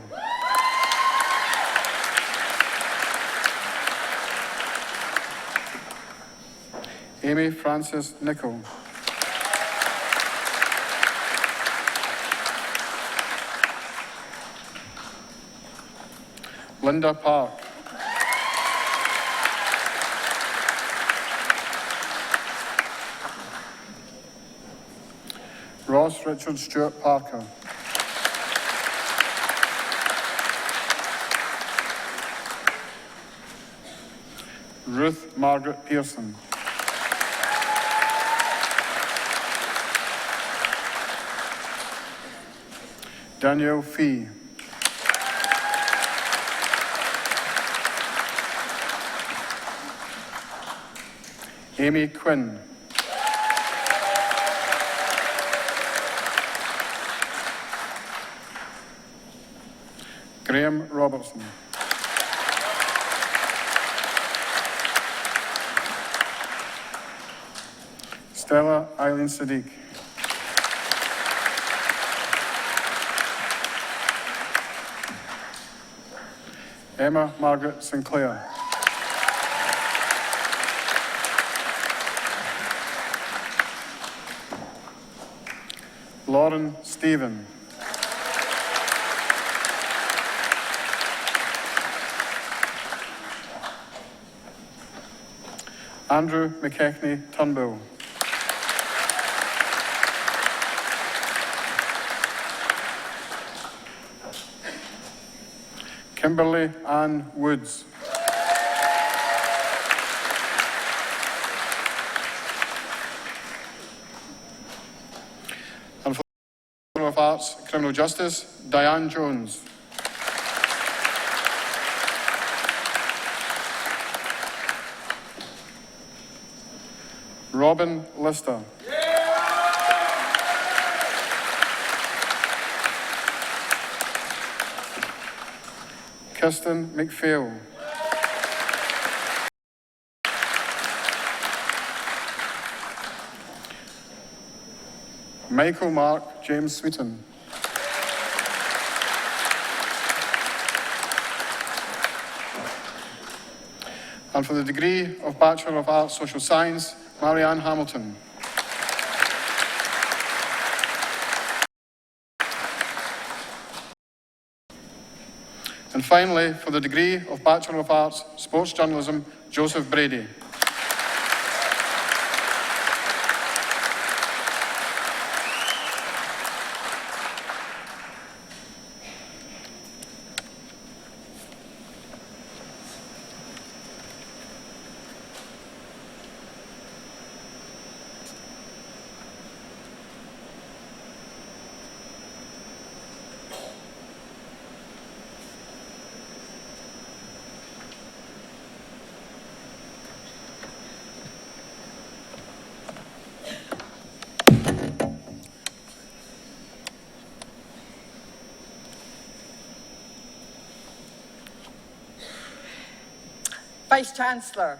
Amy Frances Nichol. Linda Park. Ross Richard Stewart Parker. Ruth Margaret Pearson. Danielle Fee. Amy Quinn. Graham Robertson. Stella Eileen Sadiq. Emma Margaret Sinclair. Lauren Stephen. Andrew McKechnie Turnbull. Kimberly Ann Woods. And for the Bachelor of Arts, Criminal Justice, Diane Jones. Robin Lister. Kirsten McPhail. Michael Mark James Sweeton. And for the degree of Bachelor of Arts Social Science, Marianne Hamilton. And finally, for the degree of Bachelor of Arts Sports Journalism, Joseph Brady. Vice-Chancellor,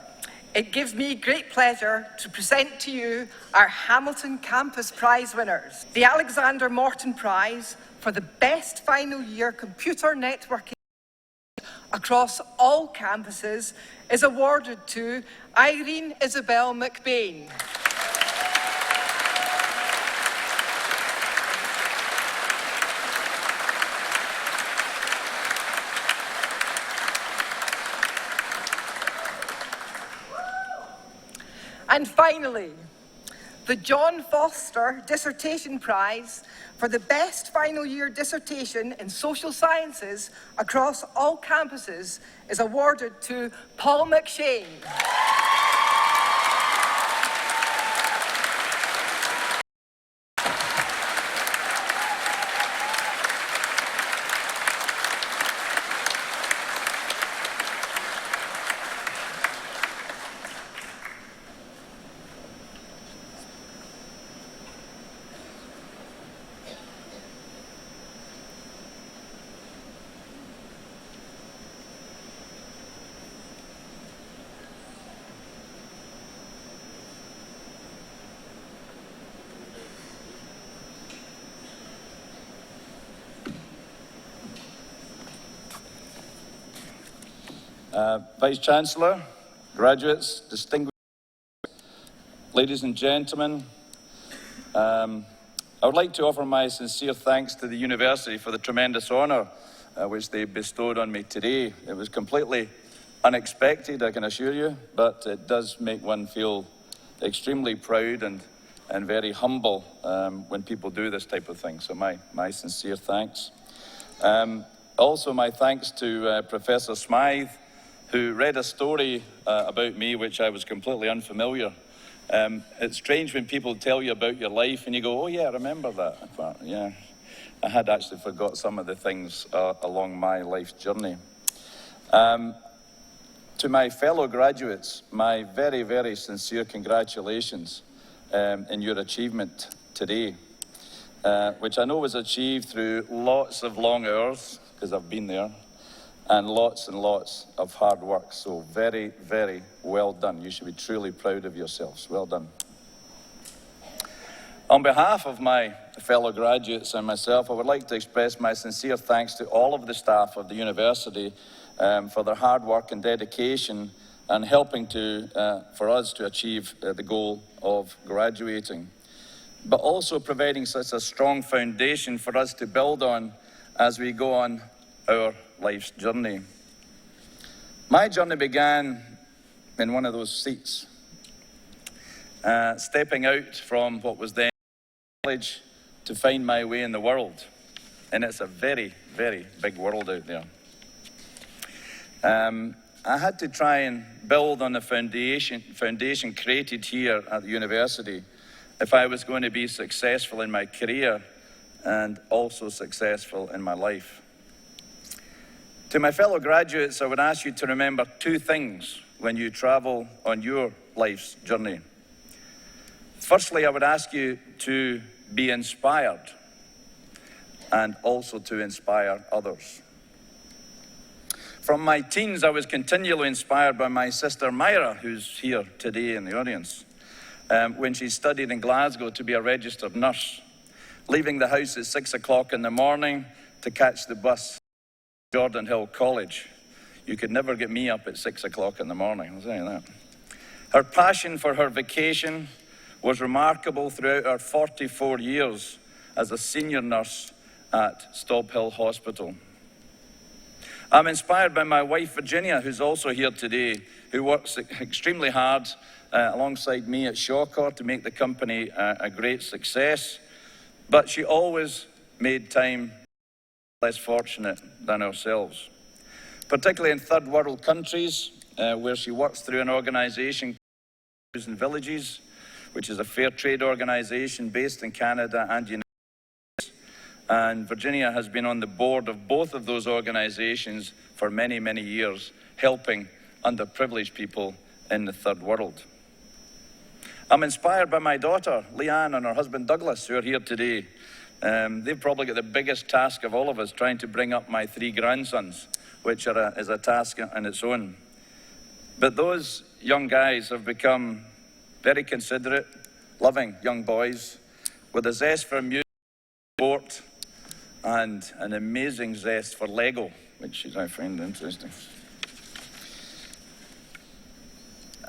it gives me great pleasure to present to you our Hamilton Campus Prize winners. The Alexander Morton Prize for the best final year computer networking across all campuses is awarded to Irene Isabel McBain. And finally, the John Foster Dissertation Prize for the best final year dissertation in social sciences across all campuses is awarded to Paul McShane. Vice-Chancellor, graduates, distinguished ladies and gentlemen, I would like to offer my sincere thanks to the University for the tremendous honour which they bestowed on me today. It was completely unexpected, I can assure you, but it does make one feel extremely proud and very humble when people do this type of thing. So my sincere thanks. Also my thanks to Professor Smythe, who read a story about me which I was completely unfamiliar. It's strange when people tell you about your life and you go, oh yeah, I remember that. But yeah, I had actually forgot some of the things along my life's journey. To my fellow graduates, my very, very sincere congratulations in your achievement today, which I know was achieved through lots of long hours, because I've been there, and lots of hard work. So very, very well done. You should be truly proud of yourselves. Well done. On behalf of my fellow graduates and myself, I would like to express my sincere thanks to all of the staff of the university for their hard work and dedication and helping for us to achieve the goal of graduating, but also providing such a strong foundation for us to build on as we go on our life's journey. My journey began in one of those seats, stepping out from what was then college to find my way in the world. And it's a very, very big world out there. I had to try and build on the foundation created here at the university if I was going to be successful in my career and also successful in my life. To my fellow graduates, I would ask you to remember two things when you travel on your life's journey. Firstly, I would ask you to be inspired and also to inspire others. From my teens, I was continually inspired by my sister Myra, who's here today in the audience, when she studied in Glasgow to be a registered nurse, leaving the house at 6 o'clock in the morning to catch the bus to Jordan Hill College. You could never get me up at 6 o'clock in the morning, I'll tell you that. Her passion for her vocation was remarkable throughout her 44 years as a senior nurse at Stobhill Hill Hospital. I'm inspired by my wife, Virginia, who's also here today, who works extremely hard alongside me at Shawcor to make the company a great success. But she always made time less fortunate than ourselves, particularly in third world countries where she works through an organization called in Villages, which is a fair trade organization based in Canada and United States. And Virginia has been on the board of both of those organizations for many, many years, helping underprivileged people in the third world. I'm inspired by my daughter, Leanne, and her husband, Douglas, who are here today. They've probably got the biggest task of all of us, trying to bring up my 3 grandsons, which is a task in its own. But those young guys have become very considerate, loving young boys with a zest for music, sport, and an amazing zest for Lego, which I find interesting.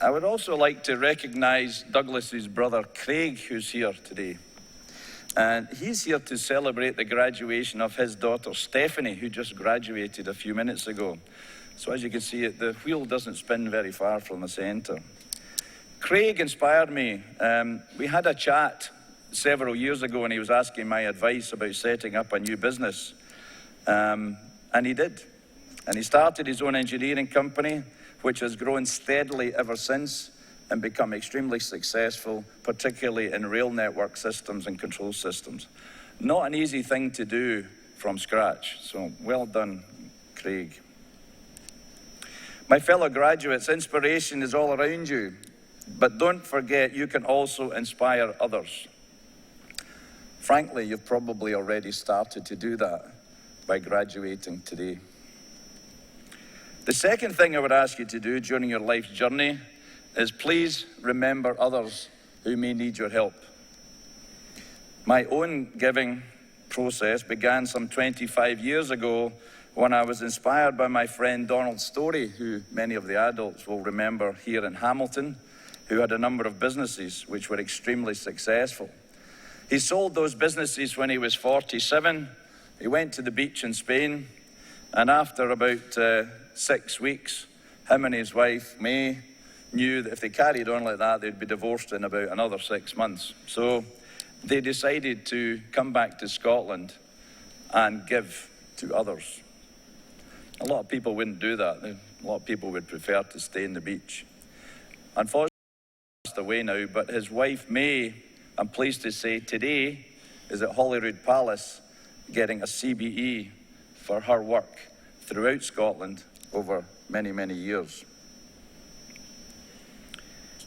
I would also like to recognize Douglas's brother, Craig, who's here today. And he's here to celebrate the graduation of his daughter, Stephanie, who just graduated a few minutes ago. So as you can see, the wheel doesn't spin very far from the center. Craig inspired me. We had a chat several years ago and he was asking my advice about setting up a new business. And he did. And he started his own engineering company, which has grown steadily ever since and become extremely successful, particularly in rail network systems and control systems. Not an easy thing to do from scratch, so well done, Craig. My fellow graduates, inspiration is all around you, but don't forget you can also inspire others. Frankly, you've probably already started to do that by graduating today. The second thing I would ask you to do during your life's journey is please remember others who may need your help. My own giving process began some 25 years ago when I was inspired by my friend Donald Story, who many of the adults will remember here in Hamilton, who had a number of businesses which were extremely successful. He sold those businesses when he was 47. He went to the beach in Spain, and after about 6 weeks, him and his wife, May, knew that if they carried on like that, they'd be divorced in about another 6 months. So they decided to come back to Scotland and give to others. A lot of people wouldn't do that. A lot of people would prefer to stay in the beach. Unfortunately, he's passed away now, but his wife, May, I'm pleased to say today, is at Holyrood Palace getting a CBE for her work throughout Scotland over many, many years.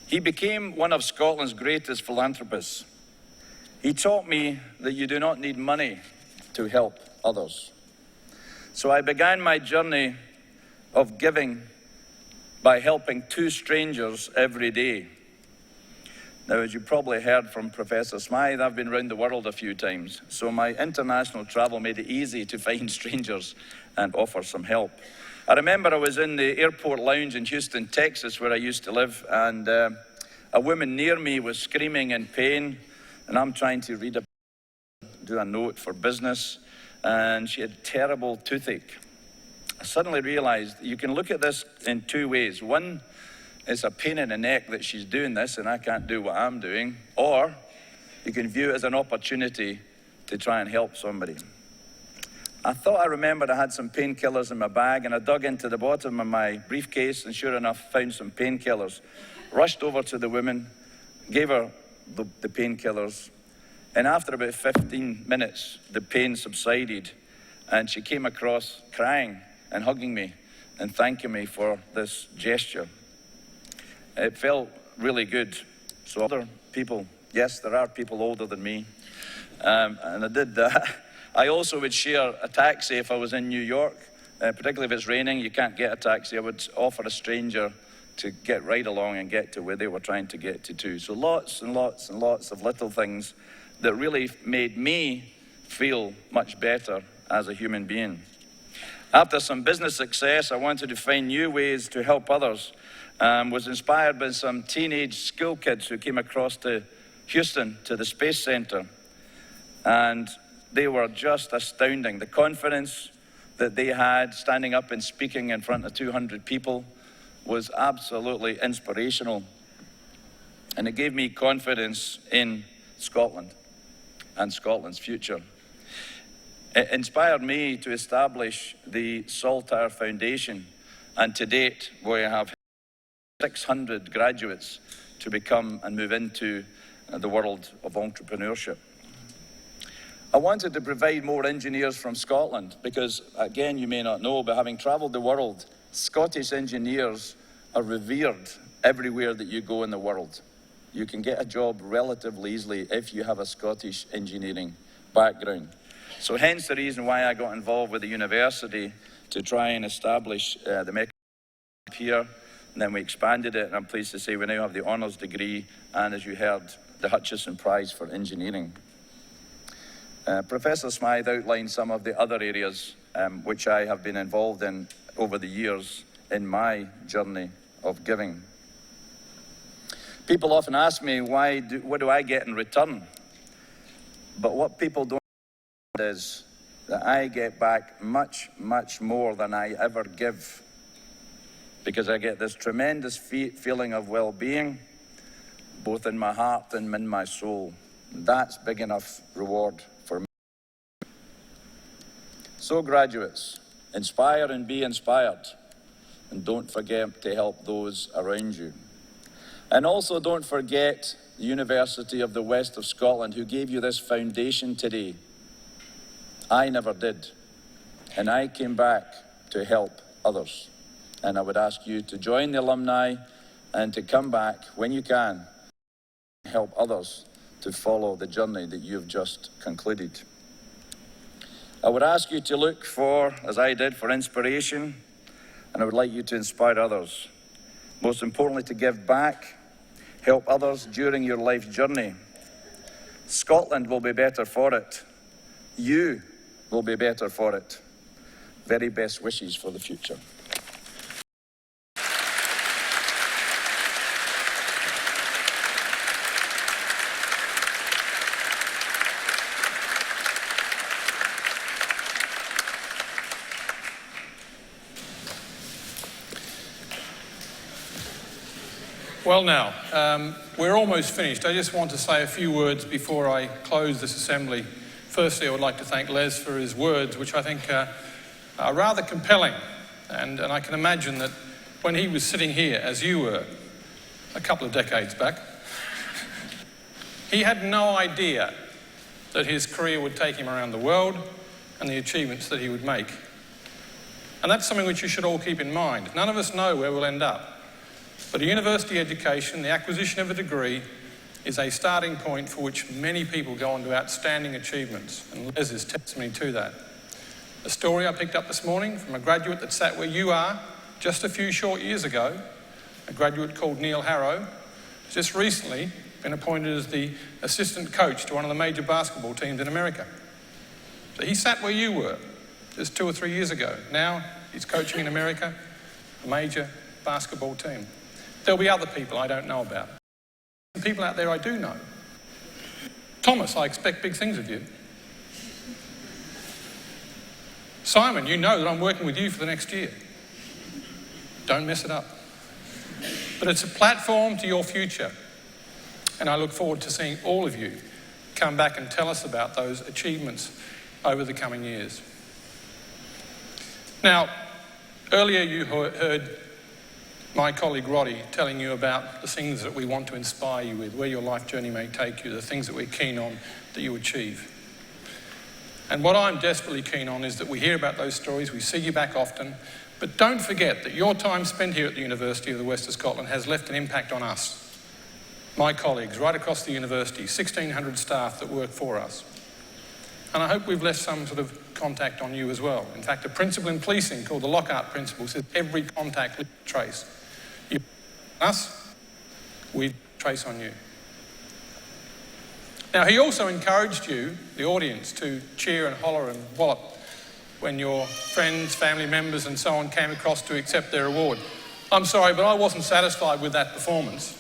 He became one of Scotland's greatest philanthropists. He taught me that you do not need money to help others. So I began my journey of giving by helping 2 strangers every day. Now, as you probably heard from Professor Smythe, I've been around the world a few times, so my international travel made it easy to find strangers and offer some help. I remember I was in the airport lounge in Houston, Texas, where I used to live, and a woman near me was screaming in pain, and I'm trying to do a note for business, and she had terrible toothache. I suddenly realized you can look at this in 2 ways. One, it's a pain in the neck that she's doing this and I can't do what I'm doing, or you can view it as an opportunity to try and help somebody. I thought I remembered I had some painkillers in my bag, and I dug into the bottom of my briefcase and sure enough found some painkillers. Rushed over to the woman, gave her the painkillers, and after about 15 minutes the pain subsided and she came across crying and hugging me and thanking me for this gesture. It felt really good. So other people, yes, there are people older than me, and I did that. I also would share a taxi if I was in New York, particularly if it's raining, you can't get a taxi. I would offer a stranger to get right along and get to where they were trying to get to too. So lots and lots and lots of little things that really made me feel much better as a human being. After some business success, I wanted to find new ways to help others. Was inspired by some teenage school kids who came across to Houston, to the Space Center. And they were just astounding. The confidence that they had standing up and speaking in front of 200 people was absolutely inspirational. And it gave me confidence in Scotland and Scotland's future. It inspired me to establish the Saltire Foundation, and to date we have 600 graduates to become and move into the world of entrepreneurship. I wanted to provide more engineers from Scotland because, again, you may not know, but having travelled the world, Scottish engineers are revered everywhere that you go in the world. You can get a job relatively easily if you have a Scottish engineering background. So hence the reason why I got involved with the university to try and establish the mechanical here. and then we expanded it, and I'm pleased to say we now have the honours degree and, as you heard, the Hutchison Prize for Engineering. Professor Smythe outlined some of the other areas which I have been involved in over the years in my journey of giving. People often ask me, what do I get in return? But what people don't understand is that I get back much, much more than I ever give, because I get this tremendous feeling of well-being, both in my heart and in my soul. That's big enough reward for me. So graduates, inspire and be inspired, and don't forget to help those around you. And also don't forget the University of the West of Scotland, who gave you this foundation today. I never did, and I came back to help others. And I would ask you to join the alumni and to come back when you can, help others to follow the journey that you've just concluded. I would ask you to look for, as I did, for inspiration, and I would like you to inspire others. Most importantly, to give back, help others during your life's journey. Scotland will be better for it. You will be better for it. Very best wishes for the future. Well now, we're almost finished. I just want to say a few words before I close this assembly. Firstly, I would like to thank Les for his words, which I think are rather compelling. And I can imagine that when he was sitting here, as you were, a couple of decades back, he had no idea that his career would take him around the world and the achievements that he would make. And that's something which you should all keep in mind. None of us know where we'll end up. But a university education, the acquisition of a degree, is a starting point for which many people go on to outstanding achievements, and Les is testimony to that. A story I picked up this morning from a graduate that sat where you are just a few short years ago, a graduate called Neil Harrow, who's just recently been appointed as the assistant coach to one of the major basketball teams in America. So he sat where you were just 2 or 3 years ago. Now he's coaching in America, a major basketball team. There'll be other people I don't know about. People out there I do know. Thomas, I expect big things of you. Simon, you know that I'm working with you for the next year. Don't mess it up. But it's a platform to your future. And I look forward to seeing all of you come back and tell us about those achievements over the coming years. Now, earlier you heard my colleague Roddy telling you about the things that we want to inspire you with, where your life journey may take you, the things that we're keen on that you achieve. And what I'm desperately keen on is that we hear about those stories, we see you back often, but don't forget that your time spent here at the University of the West of Scotland has left an impact on us, my colleagues, right across the university, 1,600 staff that work for us. And I hope we've left some sort of contact on you as well. In fact, a principle in policing called the Lockhart principle says every contact leaves a trace. You us, we trace on you. Now, he also encouraged you, the audience, to cheer and holler and wallop when your friends, family members and so on came across to accept their award. I'm sorry, but I wasn't satisfied with that performance.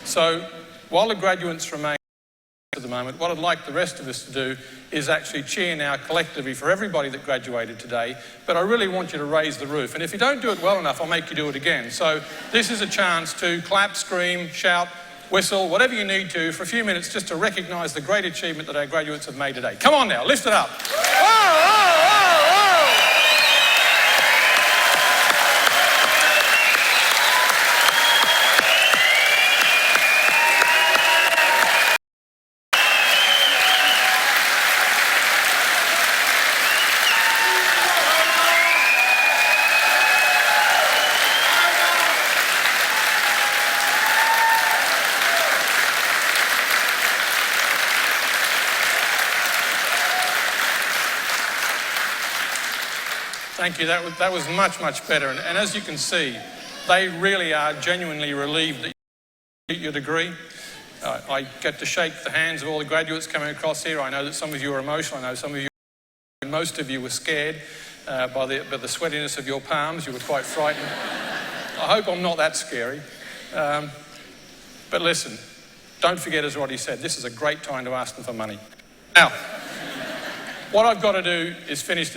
So while the graduates remain at the moment, what I'd like the rest of us to do is actually cheer now collectively for everybody that graduated today, but I really want you to raise the roof. And if you don't do it well enough, I'll make you do it again. So this is a chance to clap, scream, shout, whistle, whatever you need to for a few minutes just to recognise the great achievement that our graduates have made today. Come on now, lift it up. Thank you. That was much, much better. And as you can see, They really are genuinely relieved that you get your degree. I get to shake the hands of all the graduates coming across here. I know that some of you are emotional. I know some of you, most of you were scared by the sweatiness of your palms. You were quite frightened. I hope I'm not that scary. But listen, don't forget, as Roddy said, this is a great time to ask them for money. Now, what I've got to do is finish